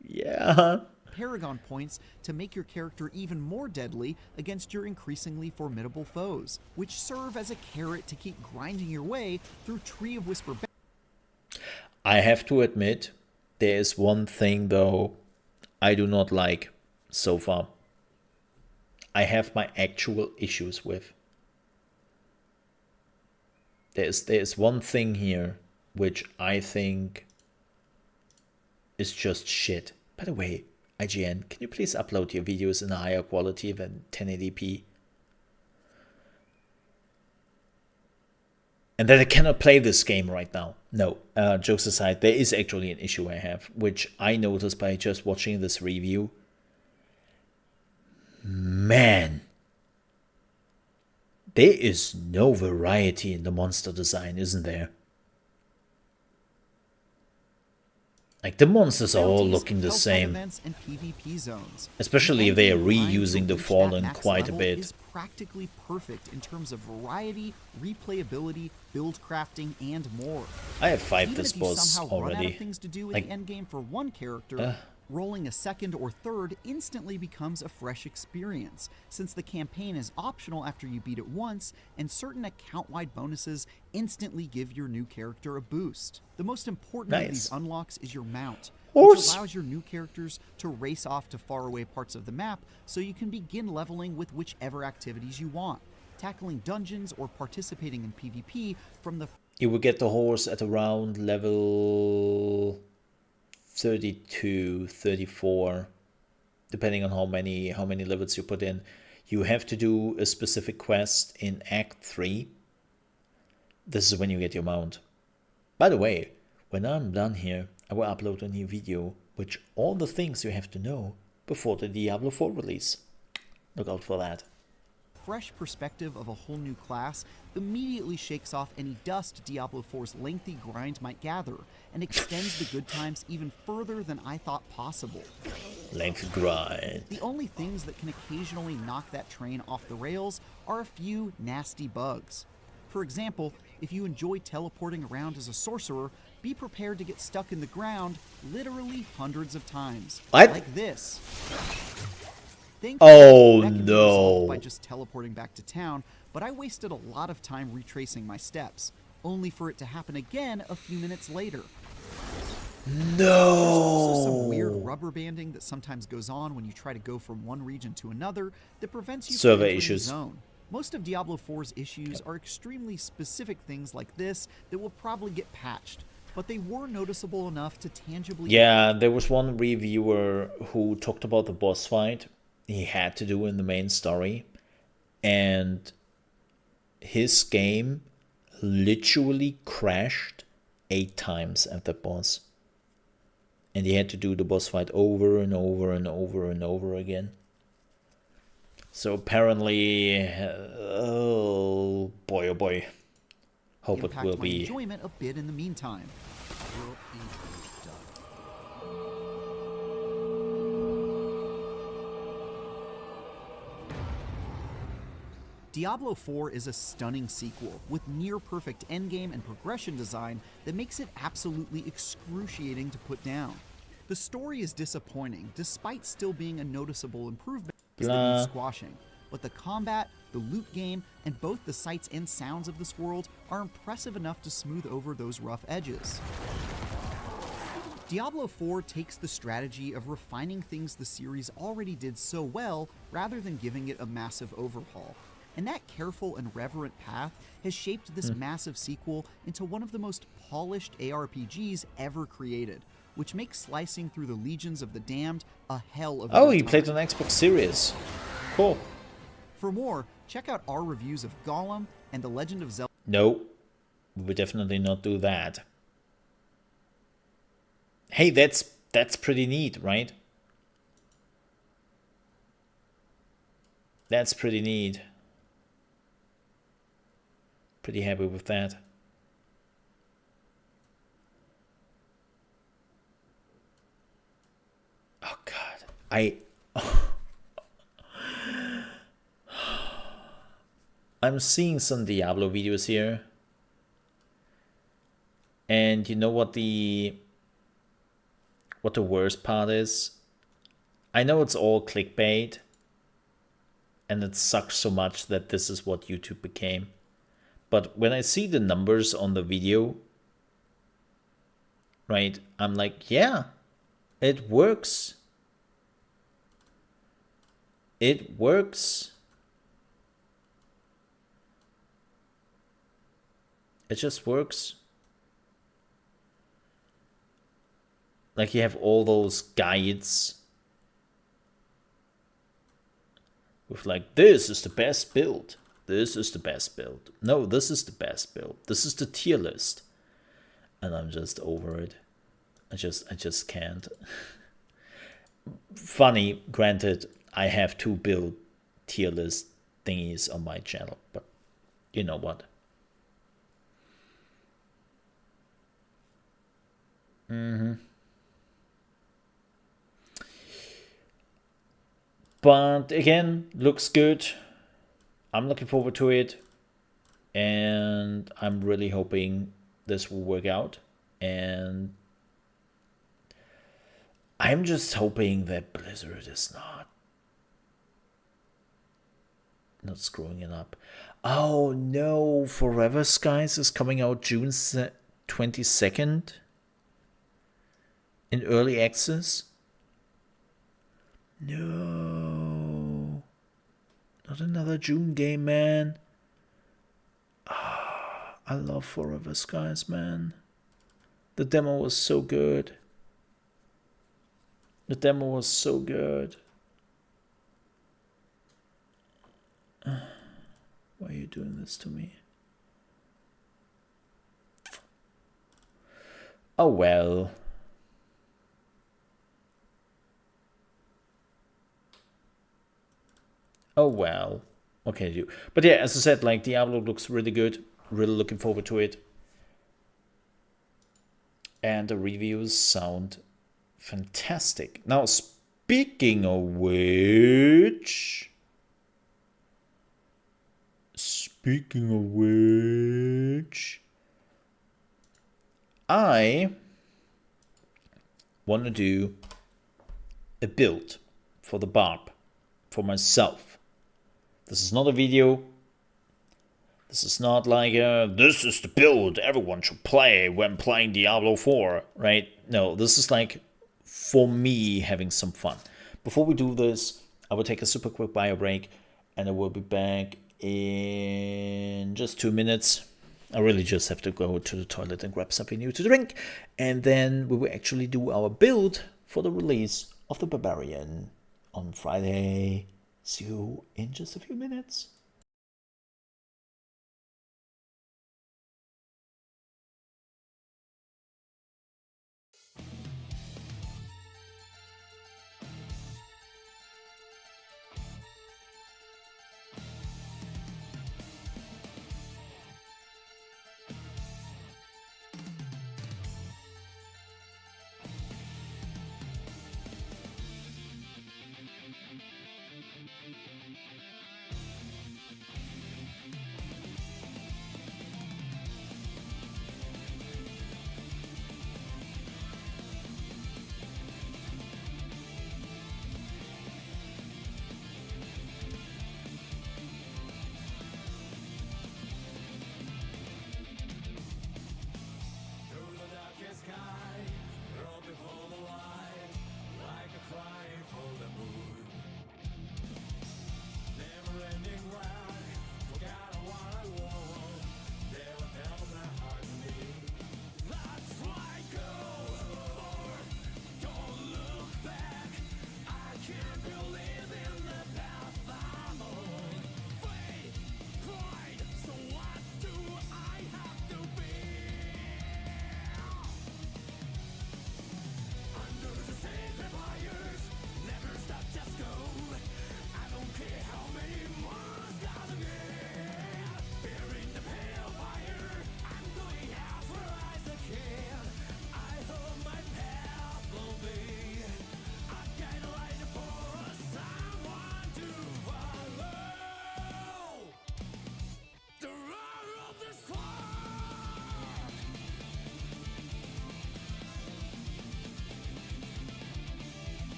Yeah. Paragon points to make your character even more deadly against your increasingly formidable foes, which serve as a carrot to keep grinding your way through Tree of Whisper. I have to admit, there is one thing though I do not like so far. I have my actual issues with. There is one thing here which I think is just shit. By the way, IGN, can you please upload your videos in a higher quality than 1080p? And that I cannot play this game right now. No, jokes aside, there is actually an issue I have, which I noticed by just watching this review. Man, there is no variety in the monster design, isn't there? Like, the monsters are all looking the same. And PvP zones. Especially if they are reusing the Fallen quite a bit. Is practically perfect in terms of variety, replayability, build crafting, and more. I have fought Even this if you boss somehow run out already. of things to do in Like, the endgame for one character, rolling a second or third instantly becomes a fresh experience, since the campaign is optional after you beat it once, and certain account-wide bonuses instantly give your new character a boost. The most important of these unlocks is your mount, which allows your new characters to race off to faraway parts of the map so you can begin leveling with whichever activities you want, tackling dungeons or participating in PvP from the... You will get the horse at around level 32, 34, depending on how many levels you put in. You have to do a specific quest in Act 3. This is when you get your mount. By the way, when I'm done here, I will upload a new video with all the things you have to know before the Diablo 4 release. Look out for that. Fresh perspective of a whole new class immediately shakes off any dust Diablo 4's lengthy grind might gather and extends the good times even further than I thought possible. Lengthy grind. The only things that can occasionally knock that train off the rails are a few nasty bugs. For example, if you enjoy teleporting around as a sorcerer, be prepared to get stuck in the ground literally hundreds of times. What? Like this. Oh that can be resolved no. by just teleporting back to town, but I wasted a lot of time retracing my steps, only for it to happen again a few minutes later. No. There's also some weird rubber banding that sometimes goes on when you try to go from one region to another that prevents you Server from entering issues. the zone. Most of Diablo 4's issues are extremely specific things like this that will probably get patched, but they were noticeable enough to tangibly... Yeah, there was one reviewer who talked about the boss fight he had to do in the main story, and his game literally crashed 8 times at that boss. And he had to do the boss fight over and over and over and over again. So apparently, oh boy. Hope Impact it will my be. enjoyment a bit in the meantime. Diablo IV is a stunning sequel with near-perfect endgame and progression design that makes it absolutely excruciating to put down. The story is disappointing, despite still being a noticeable improvement that needs squashing. But the combat, the loot game, and both the sights and sounds of this world are impressive enough to smooth over those rough edges. Diablo IV takes the strategy of refining things the series already did so well rather than giving it a massive overhaul. And that careful and reverent path has shaped this massive sequel into one of the most polished ARPGs ever created, which makes slicing through the legions of the damned a hell of a Oh, good he time. played on Xbox Series. Cool. For more, check out our reviews of Gollum and The Legend of Zelda. No, we would definitely not do that. Hey, that's pretty neat, right? That's pretty neat. Pretty happy with that. Oh God, I'm seeing some Diablo videos here, and you know what the worst part is? I know it's all clickbait, and it sucks so much that this is what YouTube became. But when I see the numbers on the video, right, I'm like, yeah, it works. It works. It just works. Like you have all those guides with like, this is the best build. This is the best build. No, this is the best build. This is the tier list. And I'm just over it. I just can't. Funny, granted, I have 2 build tier list thingies on my channel, but you know what? But again, looks good. I'm looking forward to it, and I'm really hoping this will work out. And I'm just hoping that Blizzard is not screwing it up. Oh no, Forever Skies is coming out June 22nd in early access. No, not another June game, man. I love Forever Skies, man. The demo was so good. The demo was so good. Why are you doing this to me? Oh well. Oh well. Okay, but yeah, as I said, like Diablo looks really good. Really looking forward to it. And the reviews sound fantastic. Now, speaking of which, I want to do a build for the barb for myself. This is not a video. This is not like, this is the build everyone should play when playing Diablo 4, right? No, this is like for me having some fun. Before we do this, I will take a super quick bio break, and I will be back in just 2 minutes. I really just have to go to the toilet and grab something new to drink, and then we will actually do our build for the release of the Barbarian on Friday. See you in just a few minutes.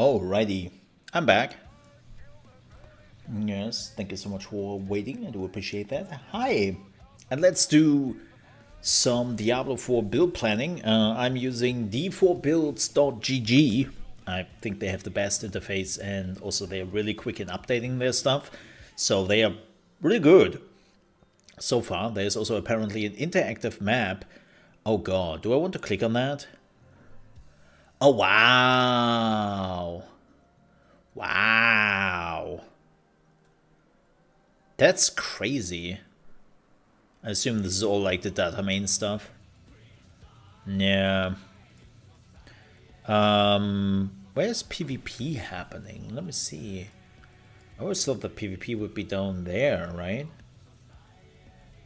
Alrighty, I'm back. Yes, thank you so much for waiting. I do appreciate that. Hi, and let's do some Diablo 4 build planning. I'm using d4builds.gg. I think they have the best interface, and also they're really quick in updating their stuff. So they are really good so far. There's also apparently an interactive map. Oh god, do I want to click on that? Oh wow. Wow. That's crazy. I assume this is all like the data main stuff. Yeah. Where's PvP happening? Let me see. I always thought that PvP would be down there, right?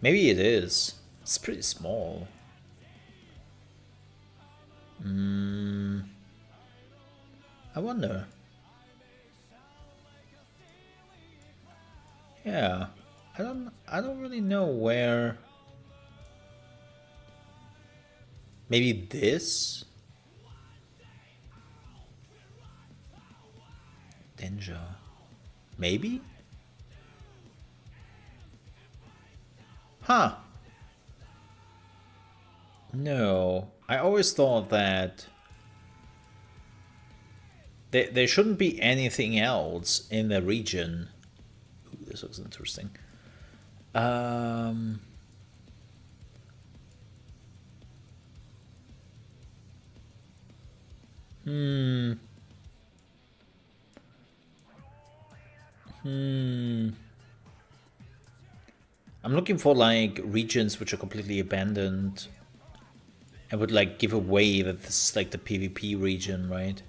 Maybe it is. It's pretty small. I wonder. Yeah. I don't really know where. Maybe this? Danger. Maybe? Huh. No. I always thought that there shouldn't be anything else in the region. Ooh, this looks interesting. I'm looking for like regions which are completely abandoned and would like give away that this is like the PvP region, right?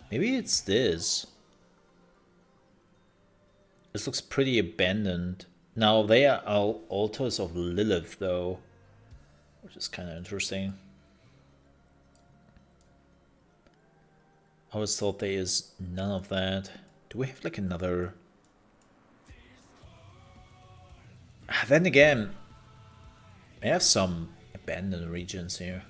Maybe it's this. This looks pretty abandoned. Now they are all altars of Lilith though, which is kind of interesting. I always thought there is none of that. Do we have like another? Then again, I have some abandoned regions here.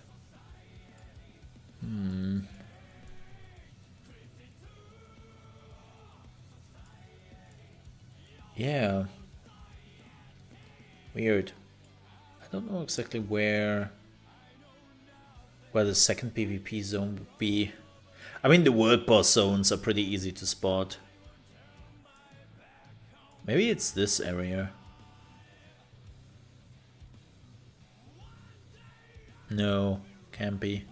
Yeah. Weird. I don't know exactly where the second PvP zone would be. I mean, the world boss zones are pretty easy to spot. Maybe it's this area. No, can't be.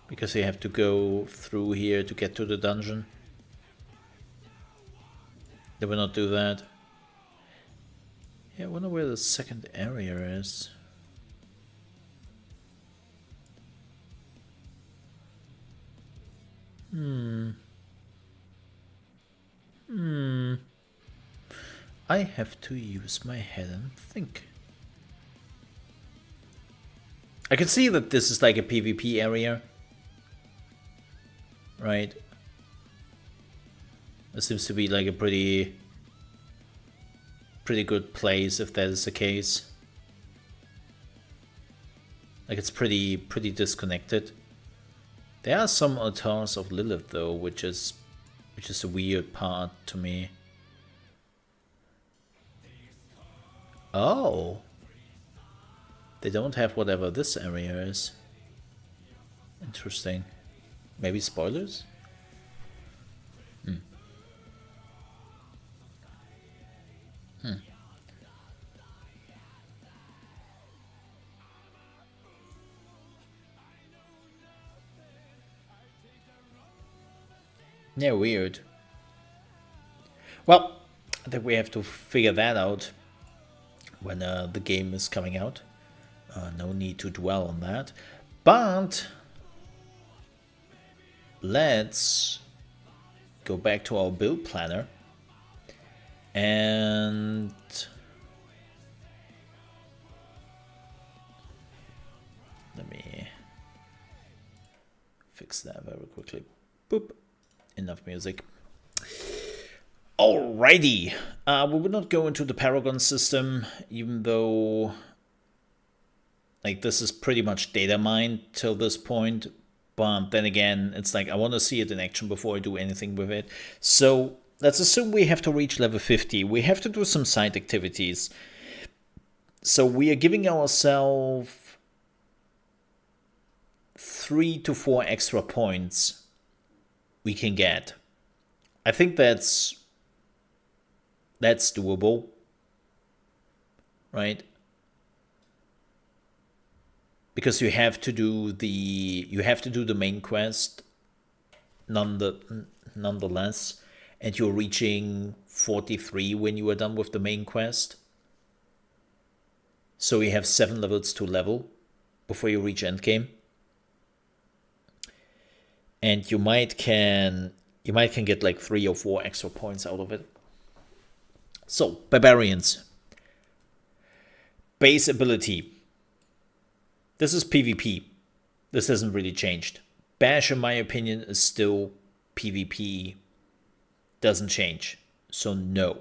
Because you have to go through here to get to the dungeon. They will not do that. Yeah, I wonder where the second area is. I have to use my head and think. I can see that this is like a PvP area. Right? It seems to be like a pretty good place if that is the case. Like it's pretty disconnected. There are some altars of Lilith though, which is a weird part to me. Oh. They don't have whatever this area is. Interesting. Maybe spoilers? Yeah, weird. Well, I think we have to figure that out when the game is coming out. No need to dwell on that. But let's go back to our build planner and let me fix that very quickly. Boop. Enough music. Alrighty. We will not go into the Paragon system, even though Like, this is pretty much data mined till this point. But then again, it's like I want to see it in action before I do anything with it. So let's assume we have to reach level 50. We have to do some side activities. So we are giving ourselves 3 to 4 extra points we can get. I think that's doable, right? Because you have to do the main quest nonetheless, and you're reaching 43 when you are done with the main quest. So you have 7 levels to level before you reach endgame. And you might can get like 3 or 4 extra points out of it. So, barbarians. Base ability. This is PvP. This hasn't really changed. Bash, in my opinion, is still PvP. Doesn't change. So no.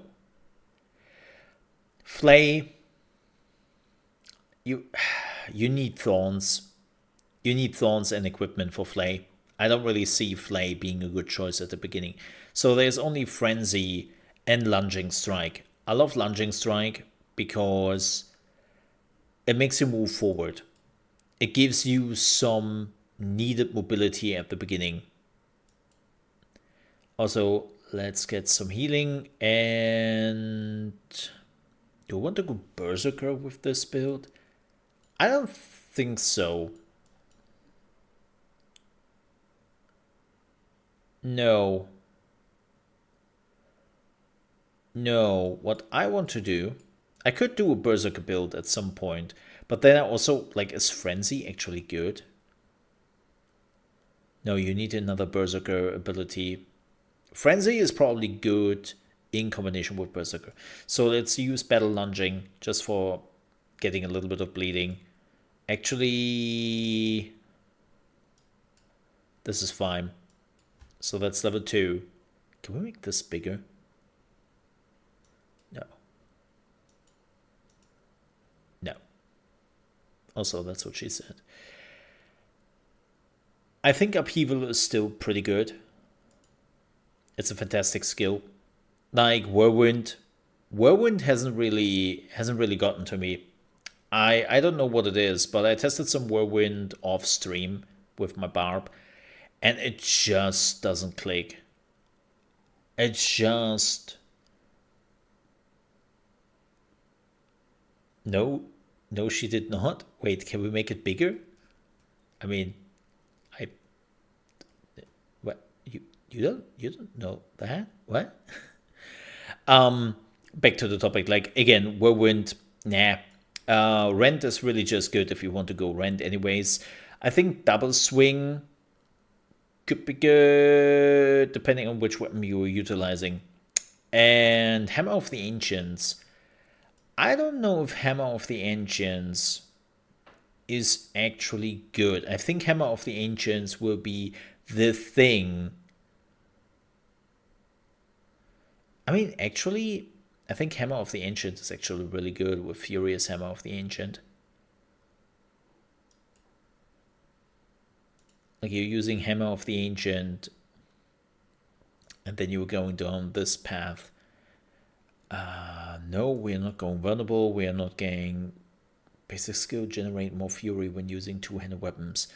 Flay. You need thorns. You need thorns and equipment for Flay. I don't really see Flay being a good choice at the beginning. So there's only Frenzy and Lunging Strike. I love Lunging Strike because it makes you move forward. It gives you some needed mobility at the beginning. Also, let's get some healing. And do I want to go Berserker with this build? I don't think so. No. What I want to do, I could do a Berserker build at some point, but then I also, like, is Frenzy actually good? No, you need another Berserker ability. Frenzy is probably good in combination with Berserker. So let's use Battle Lunging just for getting a little bit of bleeding. Actually, this is fine. So that's level 2. Can we make this bigger? No. No. Also, that's what she said. I think Upheaval is still pretty good. It's a fantastic skill. Like Whirlwind. Whirlwind hasn't really gotten to me. I don't know what it is, but I tested some Whirlwind off stream with my barb, and it just doesn't click. It just... No, she did not. Wait, can we make it bigger? I mean, what? You don't know that? What? Back to the topic. Like, again, Whirlwind, nah. Rend is really just good if you want to go Rend anyways. I think Double Swing could be good depending on which weapon you are utilizing. And Hammer of the Ancients. I don't know if Hammer of the Ancients is actually good. I think Hammer of the Ancients will be the thing. I mean, actually, I think Hammer of the Ancient is actually really good with Furious Hammer of the Ancient. Like, you're using Hammer of the Ancient, and then you're going down this path. No, we're not going vulnerable. We are not getting basic skill, generate more fury when using two-handed weapons.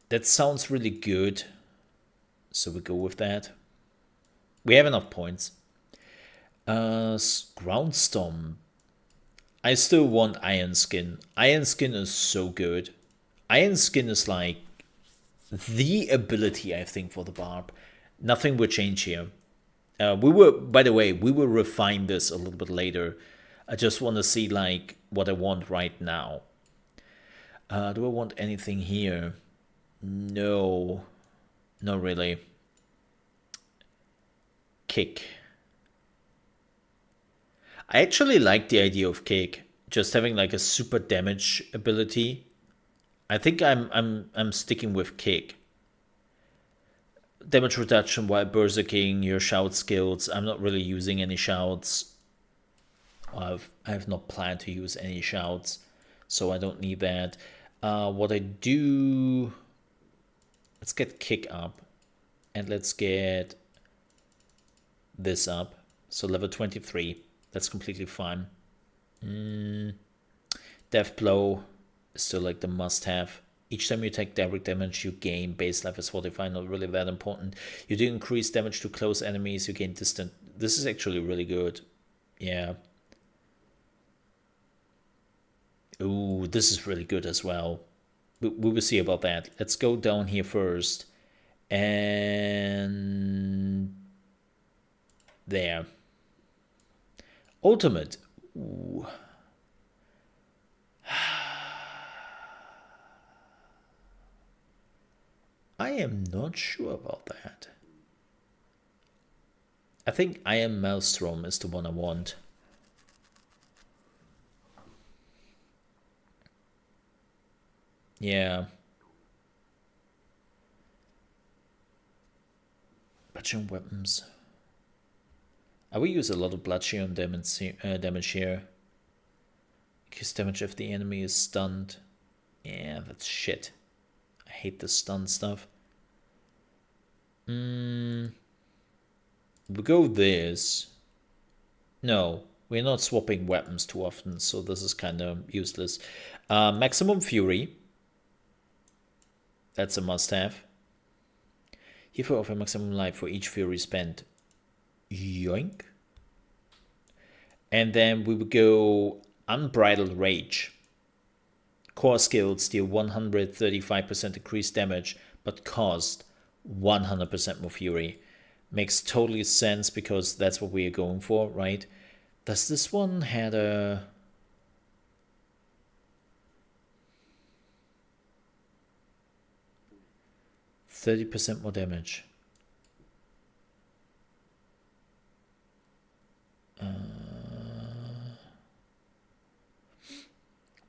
That sounds really good. So we go with that. We have enough points. Groundstorm. I still want Iron Skin. Iron Skin is so good. Iron Skin is like the ability, I think, for the barb. Nothing will change here. By the way, we will refine this a little bit later. I just want to see like what I want right now. Do I want anything here? No, not really. Kick. I actually like the idea of Kick, just having like a super damage ability. I think I'm sticking with Kick. damage reduction while berserking, your shout skills. I'm not really using any shouts. I have not planned to use any shouts, so I don't need that. What I do... Let's get kick up. And let's get this up. So level 23. That's completely fine. Death blow is still like the must-have. Each time you take direct damage, you gain base life as 45. Not really that important. You do increase damage to close enemies. You gain distant. This is actually really good. Yeah. Ooh, this is really good as well. We will see about that. Let's go down here first. And there. Ultimate. Ooh. I am not sure about that. I think Iron Maelstrom is the one I want. Yeah. Bludgeon weapons. I will use a lot of bludgeon damage here. Increase damage if the enemy is stunned. Yeah, that's shit. I hate the stun stuff. We go this. No, we're not swapping weapons too often, so this is kind of useless. Maximum Fury. That's a must-have. Hierfür offer maximum life for each Fury spent. Yoink. And then we would go Unbridled Rage. Core skills deal 135% increased damage, but cost 100% more Fury. Makes totally sense because that's what we are going for, right? Does this one had a... %30 more damage.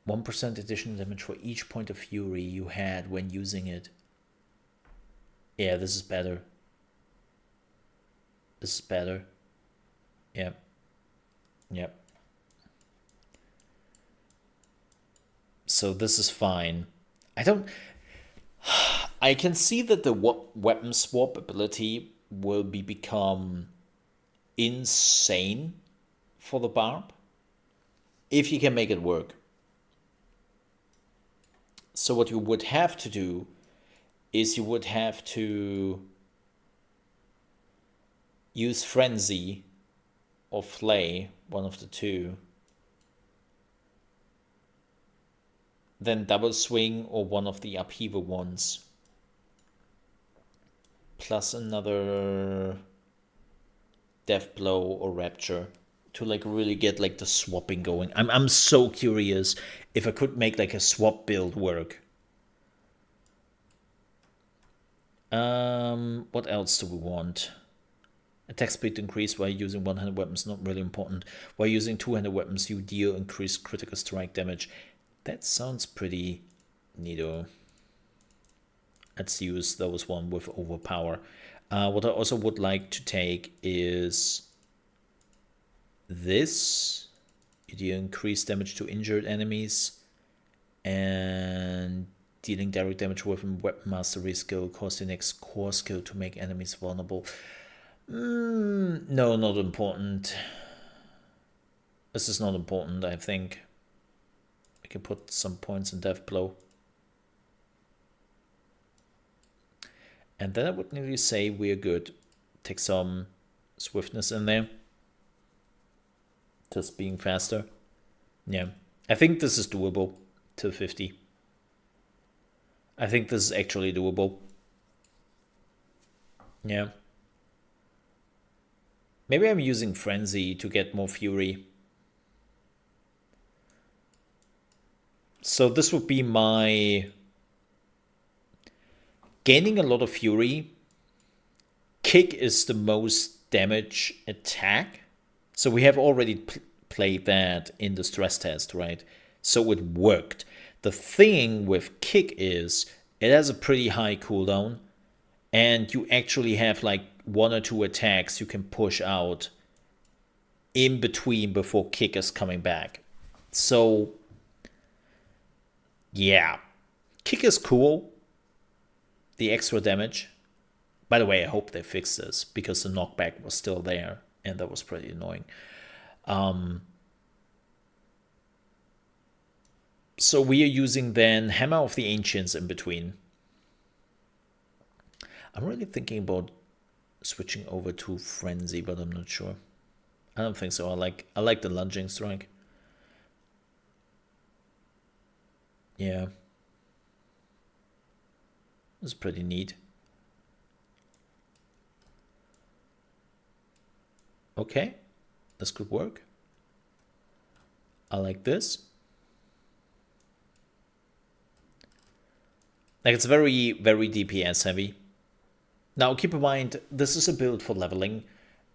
1% additional damage for each point of fury you had when using it. Yeah, this is better. This is better. Yep. Yep. So this is fine. I can see that the weapon swap ability will become insane for the barb if you can make it work. So what you would have to do is you would have to use Frenzy or Flay, one of the two. Then Double Swing or one of the upheaval ones. Plus another Death Blow or Rapture to like really get like the swapping going. I'm so curious if I could make like a swap build work. What else do we want? Attack speed increase while using one-handed weapons, not really important. While using two-handed weapons, you deal increased critical strike damage. That sounds pretty neato. Let's use those one with overpower. What I also would like to take is this. You deal increased damage to injured enemies. And dealing direct damage with a weapon mastery skill causes the next core skill to make enemies vulnerable. No, not important. This is not important, I think. I can put some points in Death Blow. And then I would nearly say we're good. Take some swiftness in there. Just being faster. Yeah. I think this is doable till 50. I think this is actually doable. Yeah. Maybe I'm using Frenzy to get more Fury. So this would be my... Gaining a lot of Fury. Kick is the most damage attack. So we have already played that in the stress test, right? So it worked. The thing with Kick is it has a pretty high cooldown. and you actually have like 1 or 2 attacks you can push out in between before kick is coming back. So yeah, kick is cool. The extra damage. By the way, I hope they fix this because the knockback was still there and that was pretty annoying. So we are using then Hammer of the Ancients in between. I'm really thinking about switching over to Frenzy, but I'm not sure. I don't think so. I like the lunging strike. Yeah. It's pretty neat. Okay. This could work. I like this. Like, it's very, very DPS heavy. Now, keep in mind, this is a build for leveling,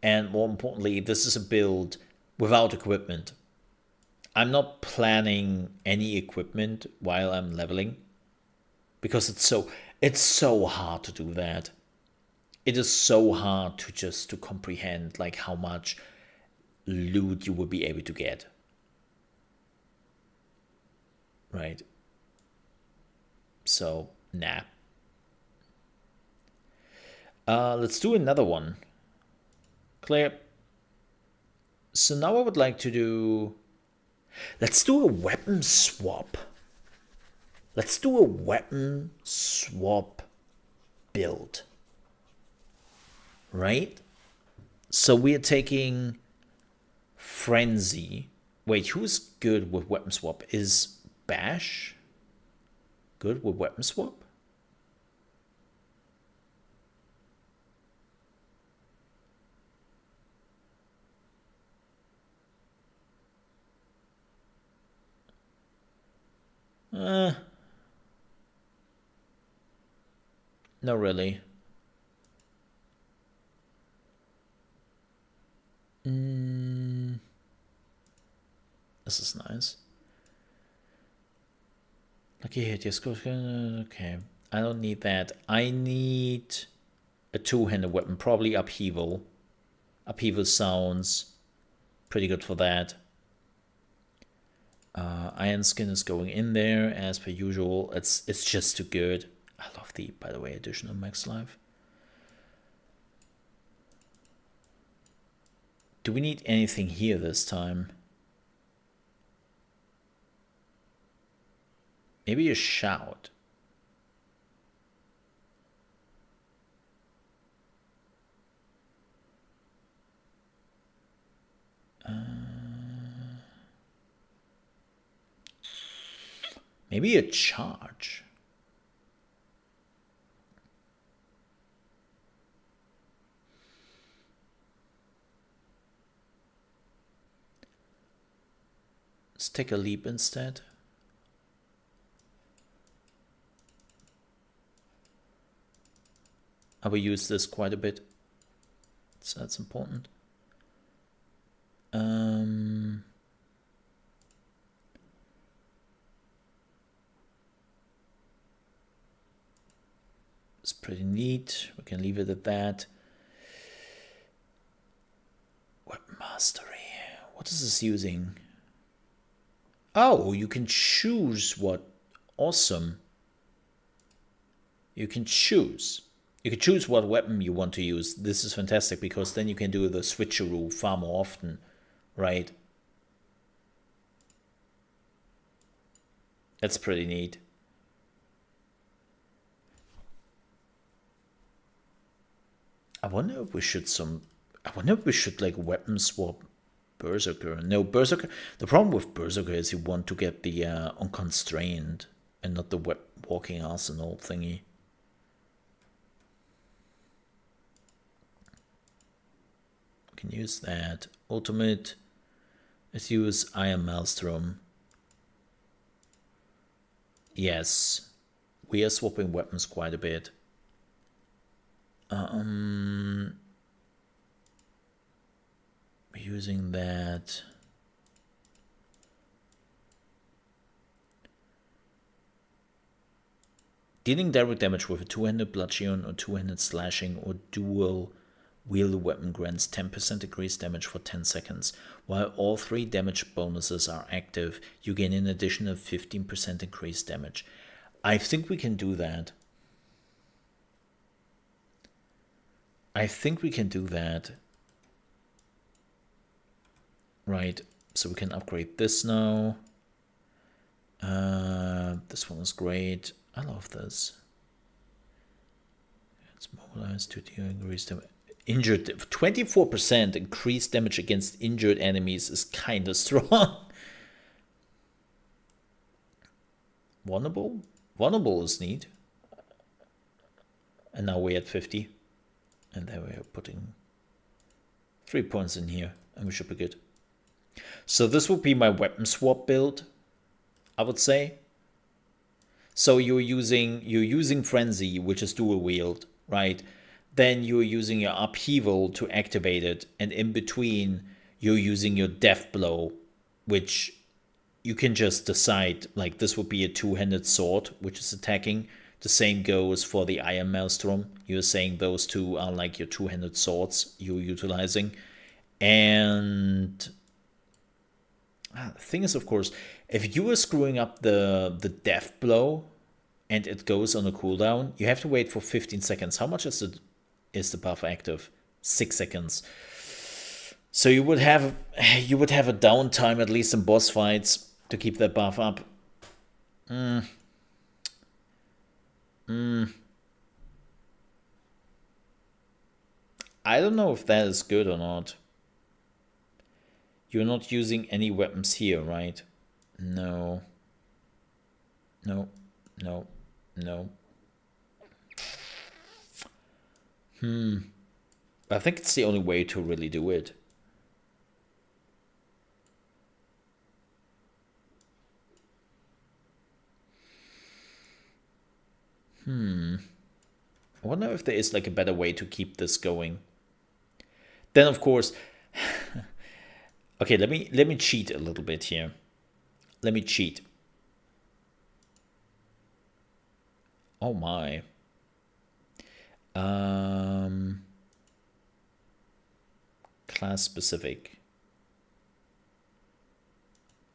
and more importantly, this is a build without equipment. I'm not planning any equipment while I'm leveling, because it's so hard to do that. It is so hard to comprehend like how much loot you would be able to get. Right? So, nah. Let's do another one. Claire. So now I would like to do... Let's do a weapon swap. Let's do a weapon swap build. Right? So we are taking Frenzy. Wait, who's good with weapon swap? Is Bash good with weapon swap? No, really. This is nice. Lucky hit, yes, okay. I don't need that. I need a two-handed weapon, probably Upheaval. Upheaval sounds pretty good for that. Iron Skin is going in there as per usual. It's just too good. I love the, by the way, additional max life. Do we need anything here this time? Maybe a shout. Maybe a charge. Let's take a leap instead. I will use this quite a bit, so that's important. It's pretty neat. We can leave it at that. Weapon mastery. What is this using? Oh, you can choose what. Awesome. You can choose. You can choose what weapon you want to use. This is fantastic because then you can do the switcheroo far more often, right? That's pretty neat. I wonder if we should like weapon swap Berserker. No, Berserker. The problem with Berserker is you want to get the unconstrained and not the walking arsenal thingy. Can use that. Ultimate. Let's use Iron Maelstrom. Yes, we are swapping weapons quite a bit. We're using that. Dealing direct damage with a two-handed bludgeon or two-handed slashing or dual wield weapon grants 10% increased damage for 10 seconds. While all 3 damage bonuses are active, you gain an additional 15% increased damage. I think we can do that. Right, so we can upgrade this now. This one is great. I love this. It's mobilized to deal increased damage. Injured 24% increased damage against injured enemies is kind of strong. Vulnerable is neat. And now we're at 50. And then we are putting 3 points in here, and we should be good. So this would be my weapon swap build, I would say. So you're using Frenzy, which is dual wield, right? Then you're using your upheaval to activate it, and in between you're using your death blow, which you can just decide, like this would be a two-handed sword, which is attacking. The same goes for the Iron Maelstrom. You're saying those two are like your two-handed swords you're utilizing. And the thing is, of course, if you are screwing up the death blow and it goes on a cooldown, you have to wait for 15 seconds. How much is the buff active? 6 seconds. So you would have a downtime, at least in boss fights, to keep that buff up. I don't know if that is good or not. You're not using any weapons here, right? No. I think it's the only way to really do it. I wonder if there is like a better way to keep this going. Then of course, okay, let me cheat a little bit here. Let me cheat. Oh my. Class specific.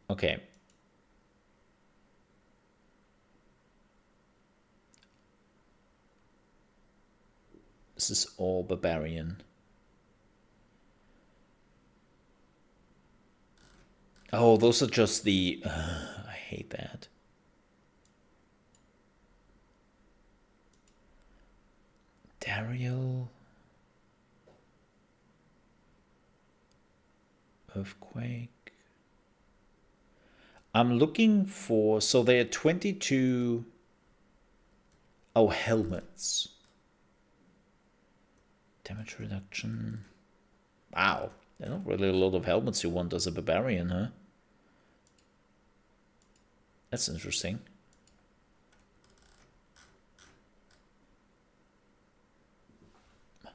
Okay. This is all barbarian. Oh, those are just the... I hate that. Dariel. Earthquake. I'm looking for... So there are 22... Oh, helmets. Damage reduction. Wow. There are not really a lot of helmets you want as a barbarian, huh? That's interesting.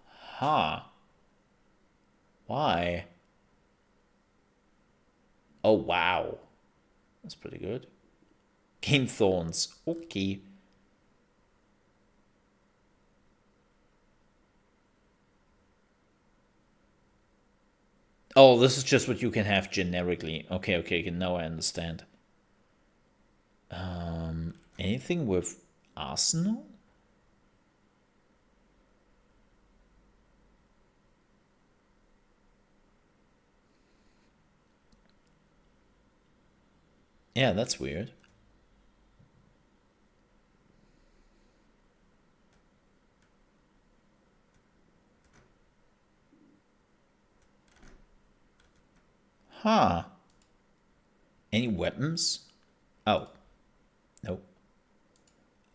Huh. Why? Oh, wow. That's pretty good. Gain thorns. Okay. Oh, this is just what you can have generically. Okay, now I understand. Anything with arsenal? Yeah, that's weird. Huh. Any weapons? Oh. Nope.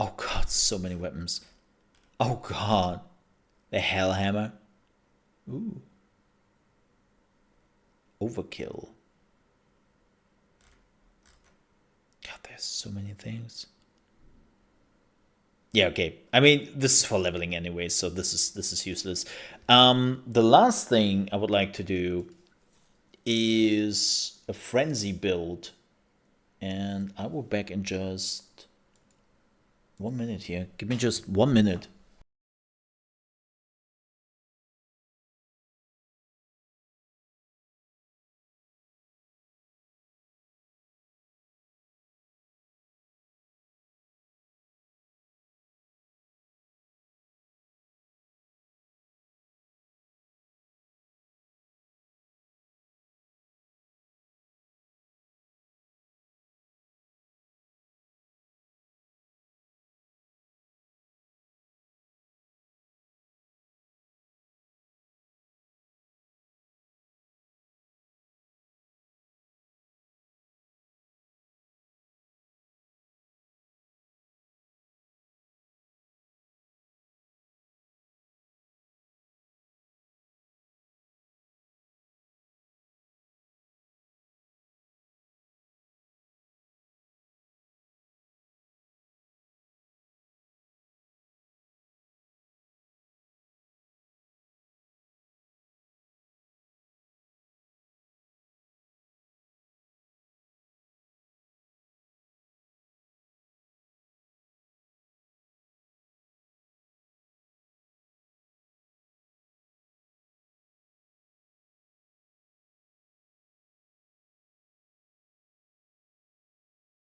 Oh god, so many weapons. Oh god. The Hellhammer. Ooh. Overkill. God, there's so many things. Yeah, okay. I mean, this is for leveling anyway, so this is useless. The last thing I would like to do is a frenzy build, and I will back in just 1 minute here. Give me just 1 minute.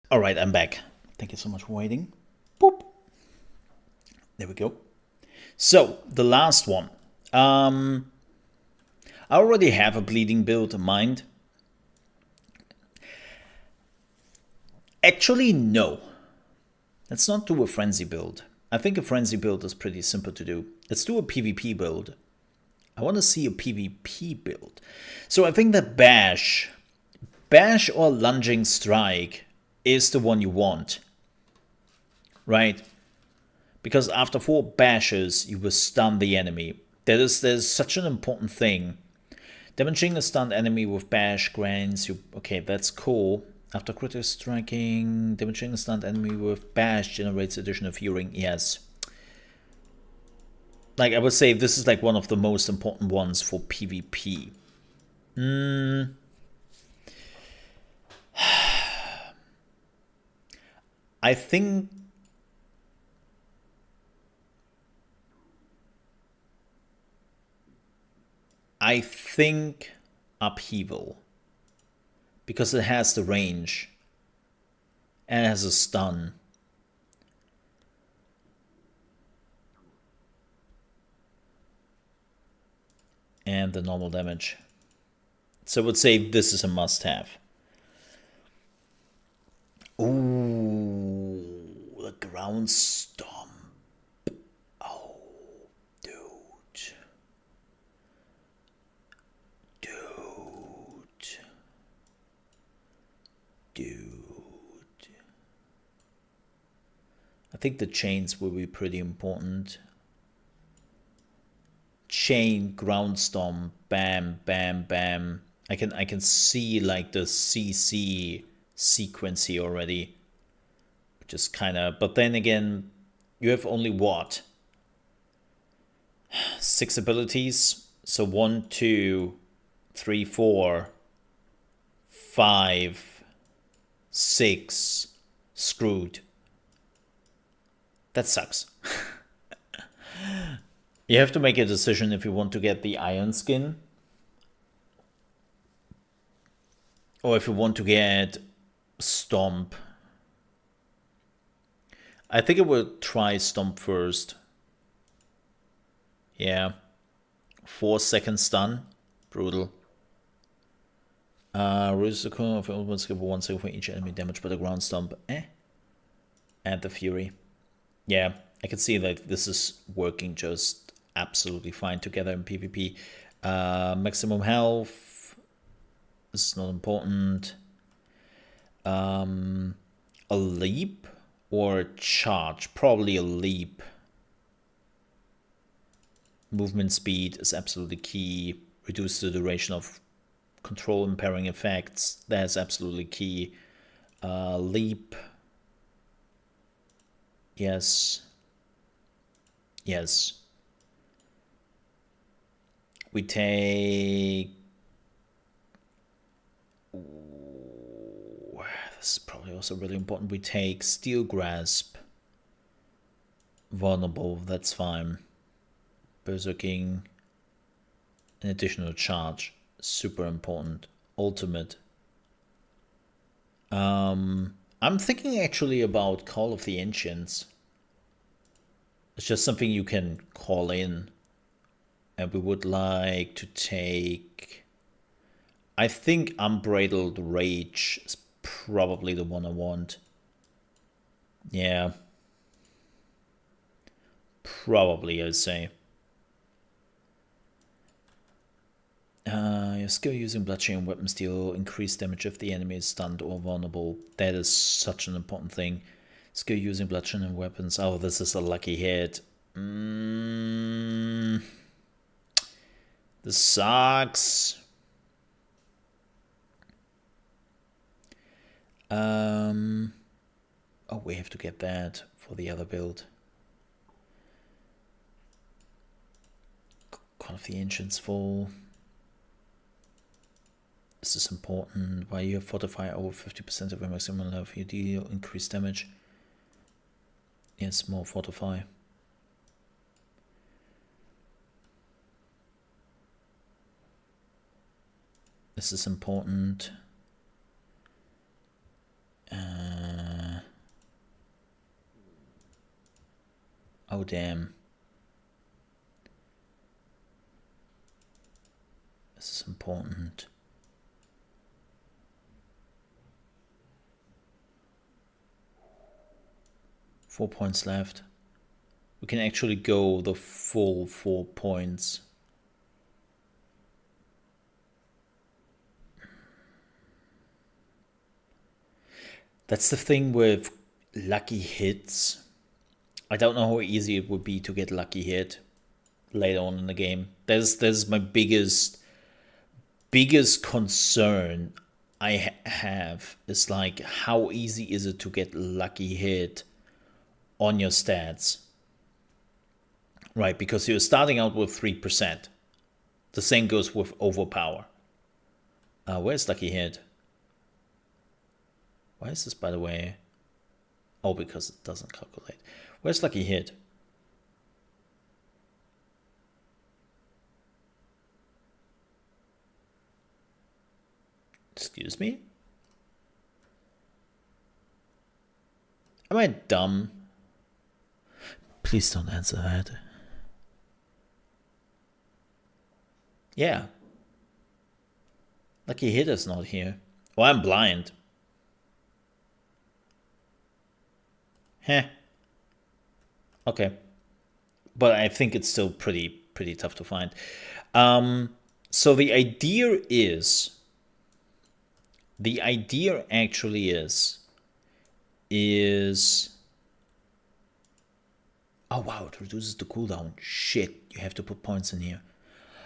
All right, I'm back. Thank you so much for waiting. Boop. There we go. So, the last one. I already have a bleeding build in mind. Actually, no. Let's not do a frenzy build. I think a frenzy build is pretty simple to do. Let's do a PvP build. I want to see a PvP build. So I think that Bash or Lunging Strike is the one you want. Right? Because after 4 bashes, you will stun the enemy. There's such an important thing. Damaging a stunned enemy with bash grants you... Okay, that's cool. After critical striking, damaging a stunned enemy with bash generates additional fury. Yes. Like, I would say this is like one of the most important ones for PvP. I think... Upheaval. Because it has the range. And it has a stun. And the normal damage. So I would say this is a must-have. Ooh, the ground stomp. Oh, dude. I think the chains will be pretty important. Chain, ground stomp, bam, bam, bam. I can see like the CC sequence here already. Just kind of, but then again, you have only what? 6 abilities. So 1, 2, 3, 4, 5, 6. Screwed. That sucks. You have to make a decision if you want to get the iron skin. Or if you want to get Stomp. I think I will try Stomp first. Yeah. 4-second stun. Brutal. Reduce the cooldown of elements, give 1 second for each enemy damage by the ground stomp. And the fury. Yeah, I can see that this is working just absolutely fine together in PvP. Maximum health. This is not important. A leap or a charge? Probably a leap. Movement speed is absolutely key. Reduce the duration of control impairing effects. That's absolutely key. Leap. Yes. Yes. We take... Ooh, this is probably also really important. We take Steel Grasp. vulnerable, that's fine. Berserking, an additional charge, super important. Ultimate. I'm thinking actually about Call of the Ancients. It's just something you can call in. And we would like to take... I think Unbridled Rage is probably the one I want. Yeah. Probably, I'd say. Your skill using bloodshed and weapons deal increased damage if the enemy is stunned or vulnerable. That is such an important thing. Skill using bloodshed and weapons. Oh, this is a lucky hit. This sucks. Oh, we have to get that for the other build. Call of the Ancients full. This is important. While you have fortify over 50% of your maximum life, you deal increased damage. Yes, more fortify. This is important. Oh, damn. This is important. Four points left. We can actually go the full 4 points. That's the thing with lucky hits. I don't know how easy it would be to get lucky hit later on in the game. That's my biggest concern I have is like, how easy is it to get lucky hit on your stats? Right, because you're starting out with 3%. The same goes with overpower. Where's lucky hit? Why is this, by the way? Oh, because it doesn't calculate. Where's lucky hit? Excuse me? Am I dumb? Please don't answer that. Yeah. Lucky hit is not here. Oh, I'm blind. Heh. Okay. But I think it's still pretty tough to find. So the idea actually is oh wow, it reduces the cooldown. Shit, you have to put points in here.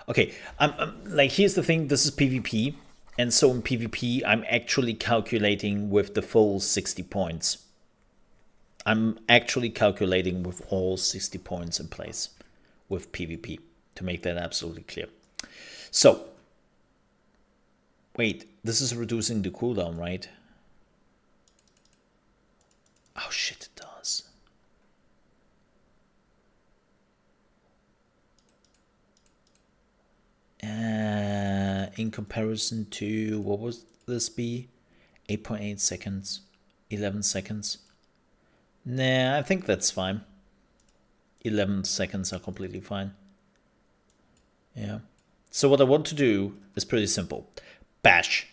Okay, like here's the thing, this is PvP, and so in PvP I'm actually calculating with the full 60 points. I'm actually calculating with all 60 points in place with PvP, to make that absolutely clear. So, wait, this is reducing the cooldown, right? Oh shit, it does. In comparison to, what would this be? 8.8 seconds, 11 seconds. Nah, I think that's fine. 11 seconds are completely fine. Yeah. So what I want to do is pretty simple. Bash.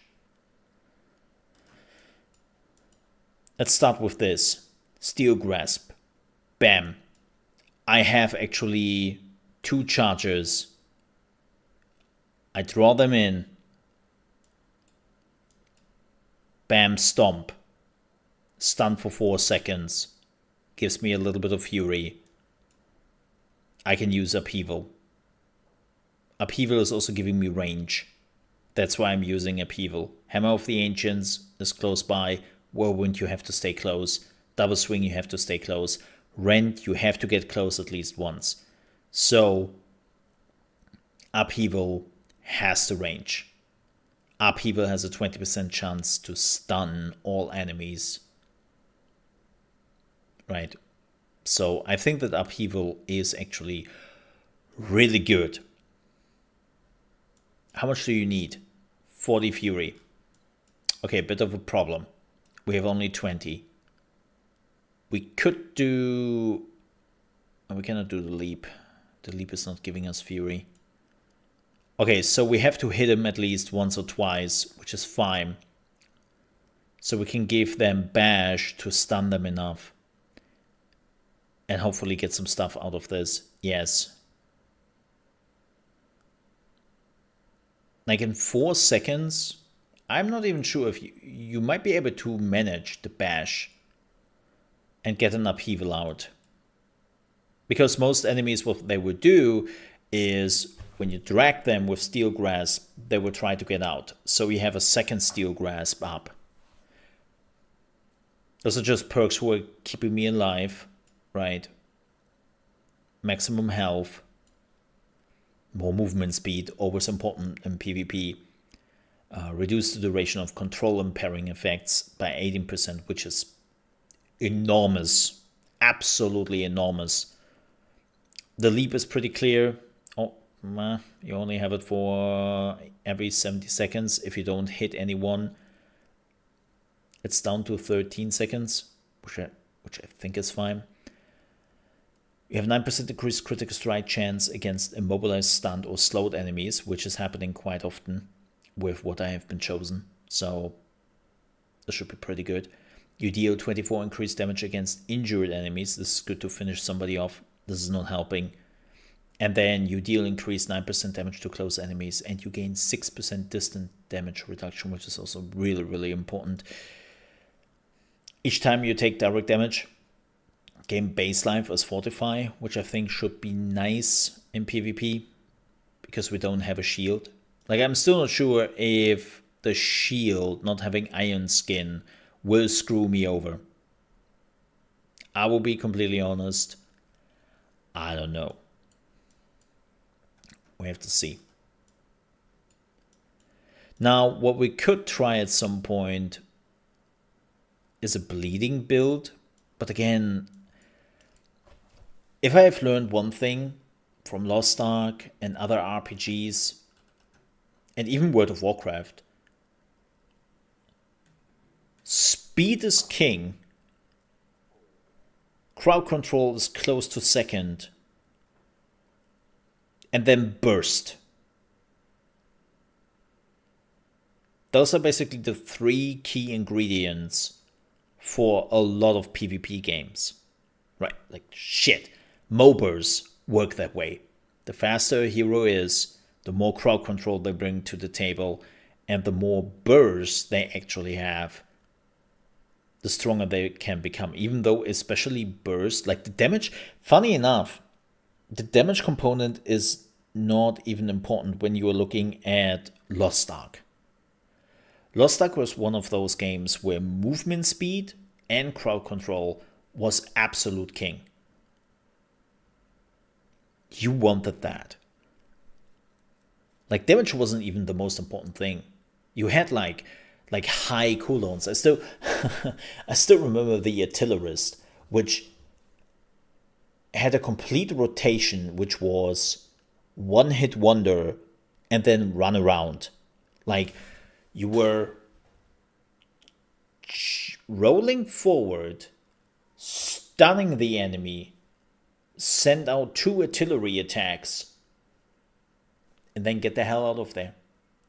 Let's start with this. Steel Grasp. Bam. I have actually 2 chargers. I draw them in. Bam, stomp. Stun for 4 seconds. Gives me a little bit of fury. I can use Upheaval. Upheaval is also giving me range. That's why I'm using Upheaval. Hammer of the Ancients is close by. Whirlwind, you have to stay close. Double Swing, you have to stay close. Rend, you have to get close at least once. So, Upheaval has the range. Upheaval has a 20% chance to stun all enemies. Right. So I think that upheaval is actually really good. How much do you need? 40 fury. Okay, a bit of a problem. We have only 20. We could do... We cannot do the leap. The leap is not giving us fury. Okay, so we have to hit him at least once or twice, which is fine. So we can give them bash to stun them enough. And hopefully get some stuff out of this. Yes. Like in 4 seconds, I'm not even sure if you might be able to manage the bash and get an upheaval out. Because most enemies, what they would do is when you drag them with steel grasp, they will try to get out. So you have a second steel grasp up. Those are just perks who are keeping me alive, right? Maximum health. More movement speed, always important in PvP. Reduce the duration of control impairing effects by 18%, which is enormous. Absolutely enormous. The leap is pretty clear. Oh, you only have it for every 70 seconds. If you don't hit anyone, it's down to 13 seconds, which I think is fine. You have 9% increased critical strike chance against immobilized, stunned, or slowed enemies, which is happening quite often with what I have been chosen. So this should be pretty good. You deal 24 increased damage against injured enemies. This is good to finish somebody off. This is not helping. And then you deal increased 9% damage to close enemies, and you gain 6% distant damage reduction, which is also really, really important. Each time you take direct damage, gain base life as Fortify, which I think should be nice in PvP because we don't have a shield. Like, I'm still not sure if the shield not having iron skin will screw me over. I will be completely honest. I don't know. We have to see. Now, what we could try at some point is a bleeding build. But again, if I have learned one thing from Lost Ark and other RPGs, and even World of Warcraft, speed is king, crowd control is close to second, and then burst. Those are basically the 3 key ingredients for a lot of PvP games. Right, like shit. MOBAs work that way. The faster a hero is, the more crowd control they bring to the table, and the more burst they actually have, the stronger they can become. Even though especially burst, like the damage, funny enough, the damage component is not even important when you are looking at Lost Ark. Lost Ark was one of those games where movement speed and crowd control was absolute king. You wanted that. Like, damage wasn't even the most important thing. You had like high cooldowns. I still remember the Artillerist, which had a complete rotation, which was one hit wonder and then run around. Like, you were rolling forward, stunning the enemy, send out 2 artillery attacks, and then get the hell out of there.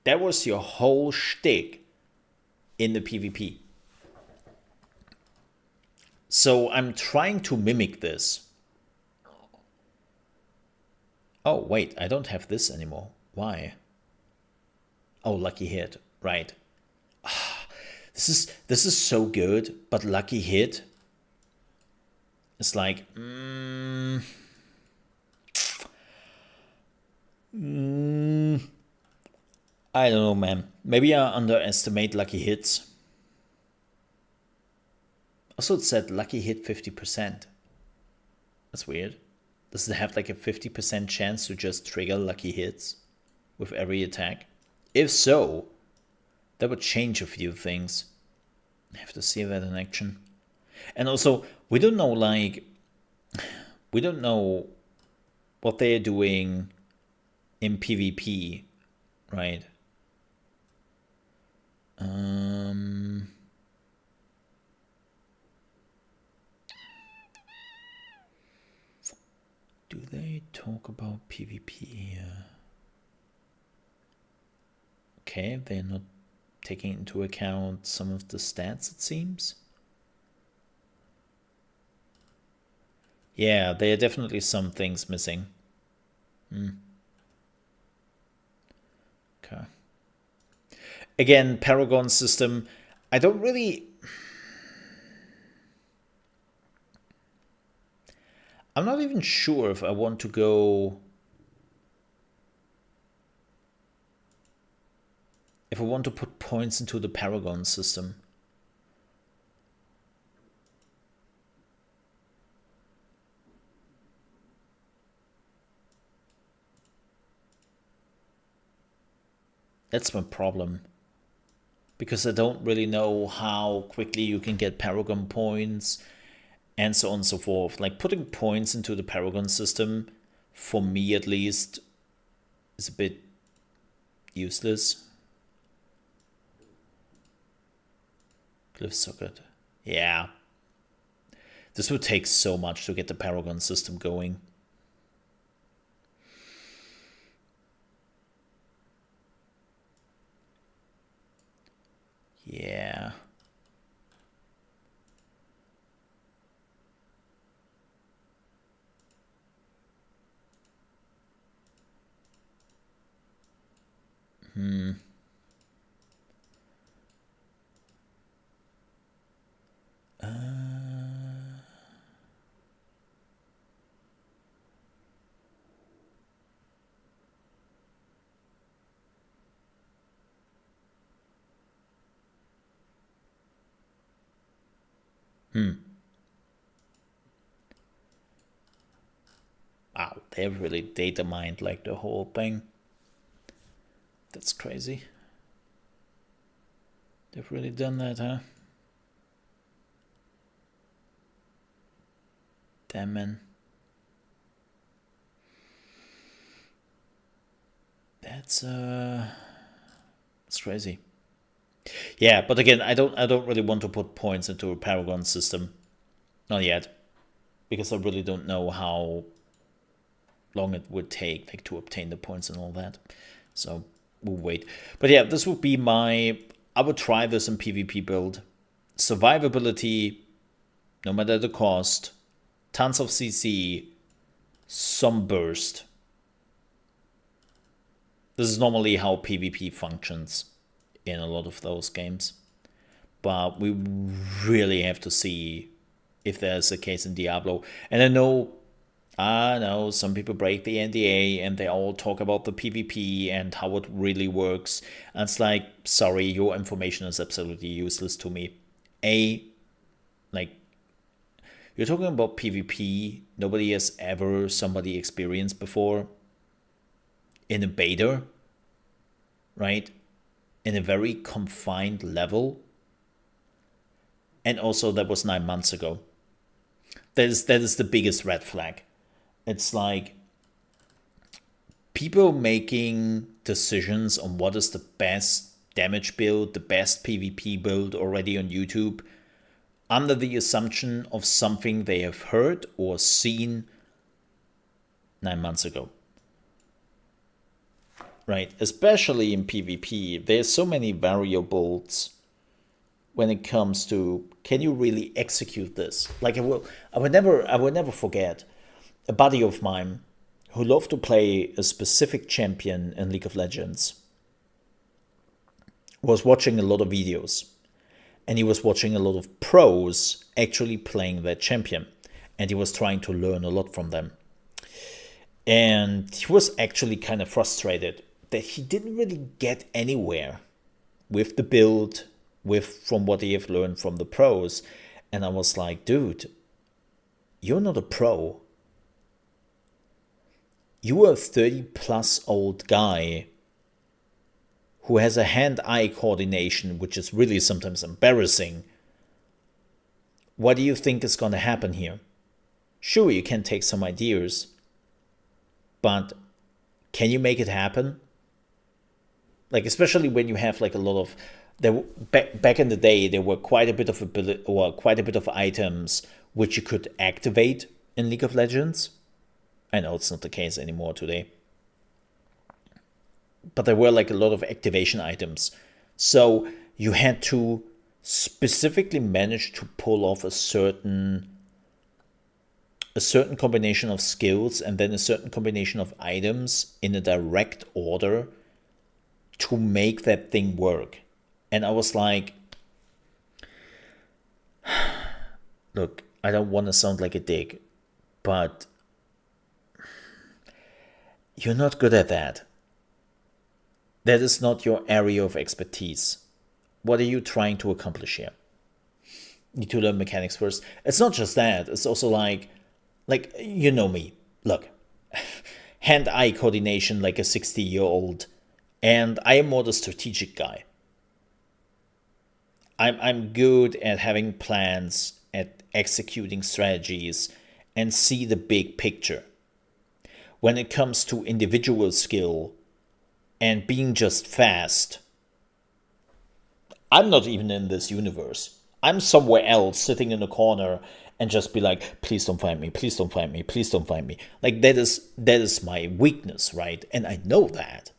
That was your whole shtick in the PvP. So I'm trying to mimic this. Oh, wait, I don't have this anymore. Why? Oh, lucky hit. Right. This is so good, but lucky hit. It's like, I don't know, man. Maybe I underestimate lucky hits. Also, it said lucky hit 50%. That's weird. Does it have like a 50% chance to just trigger lucky hits with every attack? If so, that would change a few things. I have to see that in action. And also, we don't know like we don't know what they're doing in PvP, right? Do they talk about PvP here? Okay, they're not taking into account some of the stats, it seems. Yeah, there are definitely some things missing. Okay. Again, Paragon system, I don't really... I'm not even sure if I want to go... If I want to put points into the Paragon system. That's my problem. Because I don't really know how quickly you can get Paragon points and so on and so forth. Like, putting points into the Paragon system, for me at least, is a bit useless. Glyph socket. Yeah. This would take so much to get the Paragon system going. Yeah. Wow, they've really data mined like the whole thing. That's crazy. They've really done that, huh? Damn, man. That's it's crazy. Yeah, but again, I don't really want to put points into a Paragon system. Not yet. Because I really don't know how long it would take, like, to obtain the points and all that. So we'll wait. But yeah, this would be my... I would try this in PvP build. Survivability, no matter the cost. Tons of CC. Some burst. This is normally how PvP functions in a lot of those games. But we really have to see if there's a case in Diablo. And I know some people break the NDA and they all talk about the PvP and how it really works. And it's like, sorry, your information is absolutely useless to me. Like, you're talking about PvP, nobody has ever somebody experienced before in a beta, right? In a very confined level. And also that was 9 months ago. That is the biggest red flag. It's like people making decisions on what is the best damage build, the best PvP build already on YouTube, under the assumption of something they have heard or seen 9 months ago. Right? Especially in PvP, there's so many variables when it comes to, can you really execute this? Like, I would never forget a buddy of mine who loved to play a specific champion in League of Legends was watching a lot of videos, and he was watching a lot of pros actually playing that champion, and he was trying to learn a lot from them. And he was actually kind of frustrated that he didn't really get anywhere with the build, from what he have learned from the pros. And I was like, dude, you're not a pro. You are a 30+ old guy who has a hand-eye coordination, which is really sometimes embarrassing. What do you think is going to happen here? Sure, you can take some ideas, but can you make it happen? Like, especially when you have like a lot of back in the day, there were quite a bit of ability or quite a bit of items which you could activate in League of Legends. I know it's not the case anymore today, but there were like a lot of activation items. So you had to specifically manage to pull off a certain combination of skills and then a certain combination of items in a direct order to make that thing work. And I was like, look, I don't want to sound like a dick, but you're not good at that. That is not your area of expertise. What are you trying to accomplish here? You need to learn mechanics first. It's not just that. It's also like you know me. Look, hand-eye coordination like a 60-year-old, and I am more the strategic guy. I'm good at having plans, at executing strategies, and see the big picture. When it comes to individual skill and being just fast, I'm not even in this universe. I'm somewhere else, sitting in a corner, and just be like, please don't find me, please don't find me, please don't find me. Like, that is my weakness, right? And I know that.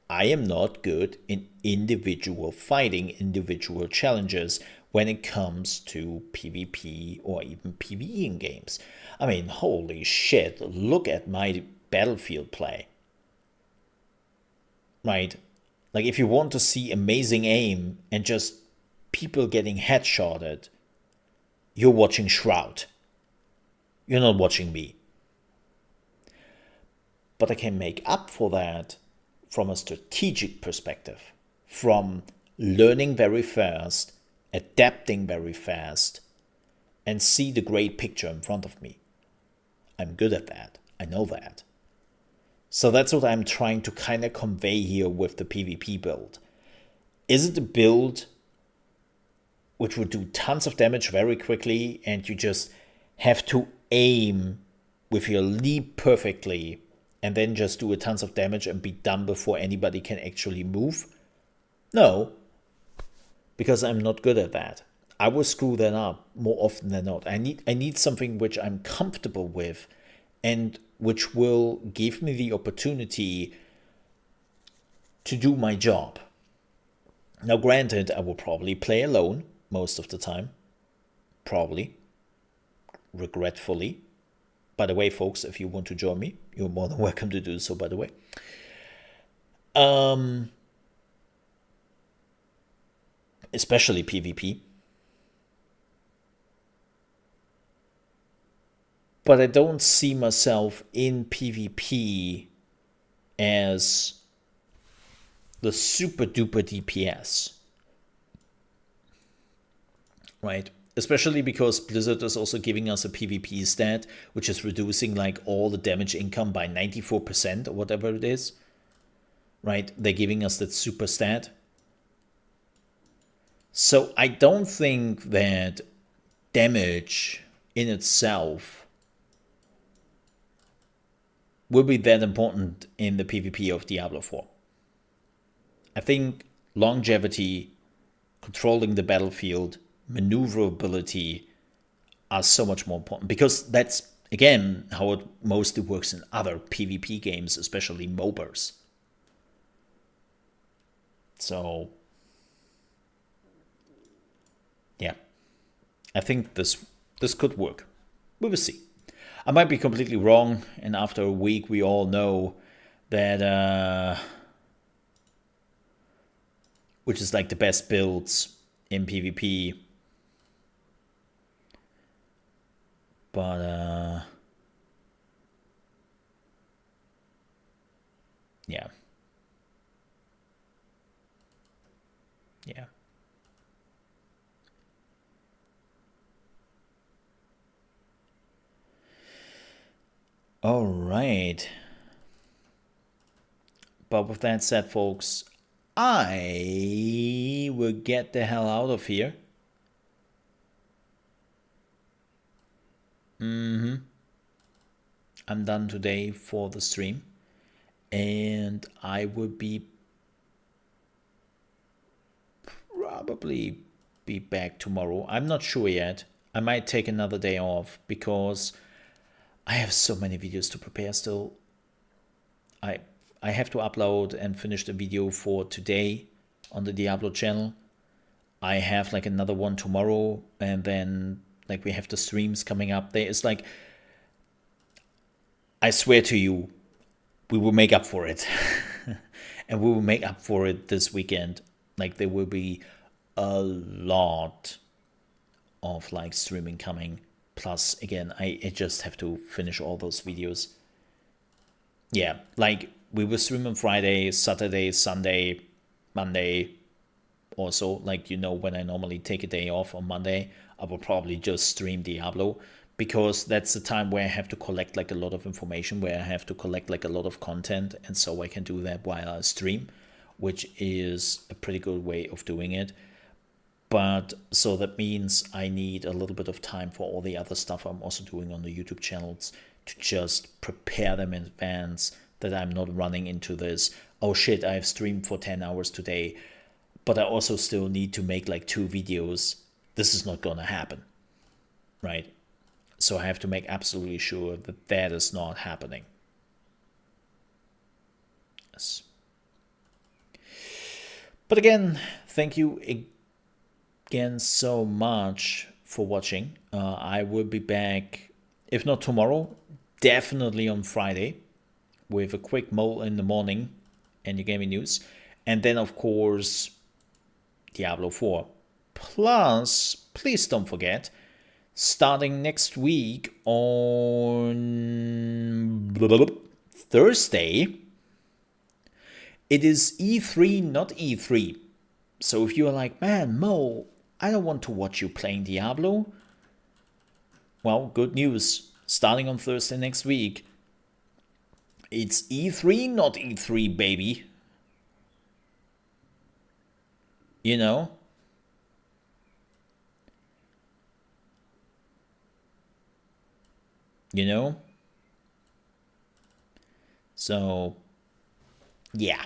I am not good in individual fighting, individual challenges when it comes to PvP or even PvE in games. I mean, holy shit, look at my Battlefield play. Right? Like, if you want to see amazing aim and just people getting headshotted, you're watching Shroud. You're not watching me. But I can make up for that from a strategic perspective, from learning very fast, adapting very fast, and see the great picture in front of me. I'm good at that. I know that. So that's what I'm trying to kind of convey here with the PvP build. Is it a build which would do tons of damage very quickly and you just have to aim with your leap perfectly and then just do a tons of damage and be done before anybody can actually move? No, because I'm not good at that. I will screw that up more often than not. I need something which I'm comfortable with and which will give me the opportunity to do my job. Now, granted, I will probably play alone most of the time. Probably. Regretfully. By the way, folks, if you want to join me, you're more than welcome to do so, by the way. Especially PvP. But I don't see myself in PvP as the super duper DPS. Right? Especially because Blizzard is also giving us a PvP stat, which is reducing like all the damage income by 94% or whatever it is. Right? They're giving us that super stat. So I don't think that damage in itself will be that important in the PvP of Diablo 4. I think longevity, controlling the battlefield, maneuverability are so much more important, because that's, again, how it mostly works in other PvP games, especially MOBAs. So, yeah, I think this could work. We will see. I might be completely wrong, and after a week we all know that which is like the best builds in PvP. But yeah. Yeah. All right. But with that said, folks, I will get the hell out of here. I'm done today for the stream, and I will probably be back tomorrow. I'm not sure yet. I might take another day off because I have so many videos to prepare still. I have to upload and finish the video for today on the Diablo channel. I have like another one tomorrow, and then like we have the streams coming up. There is like, I swear to you, we will make up for it. And we will make up for it this weekend. Like there will be a lot of like streaming coming. Plus, again, I just have to finish all those videos. Yeah, like we will stream on Friday, Saturday, Sunday, Monday. Also, like, you know, when I normally take a day off on Monday, I will probably just stream Diablo, because that's the time where I have to collect like a lot of information, where I have to collect like a lot of content, and so I can do that while I stream, which is a pretty good way of doing it. But so that means I need a little bit of time for all the other stuff I'm also doing on the YouTube channels to just prepare them in advance, that I'm not running into this, oh shit, I've streamed for 10 hours today, but I also still need to make like 2 videos. This is not gonna happen, right? So I have to make absolutely sure that that is not happening. Yes. But again, thank you again so much for watching. I will be back, if not tomorrow, definitely on Friday, with a quick mole in the morning and your gaming news. And then, of course, Diablo 4. Plus, please don't forget, starting next week on Thursday, it is E3, not E3. So if you are like, man, Mo, I don't want to watch you playing Diablo, well, good news. Starting on Thursday next week, it's E3, not E3, baby. You know? You know? So, yeah.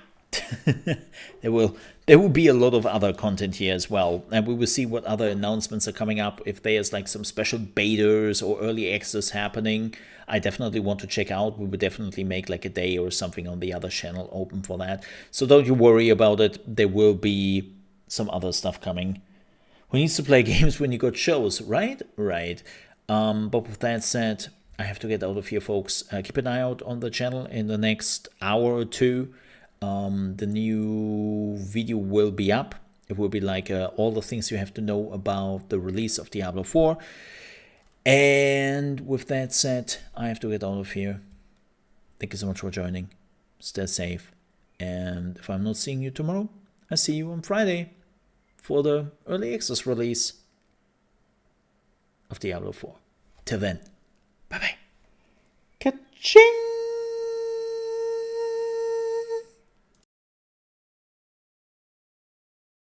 there will be a lot of other content here as well, and we will see what other announcements are coming up. If there's like some special betas or early access happening, I definitely want to check out. We will definitely make like a day or something on the other channel open for that, so don't you worry about it. There will be some other stuff coming. Who needs to play games when you got shows, right? But with that said, I have to get out of here, folks. Keep an eye out on the channel in the next hour or two. The new video will be up. It will be like all the things you have to know about the release of Diablo 4. And with that said, I have to get out of here. Thank you so much for joining. Stay safe. And if I'm not seeing you tomorrow, I see you on Friday for the early access release of Diablo 4. Till then, bye-bye. Ka-ching!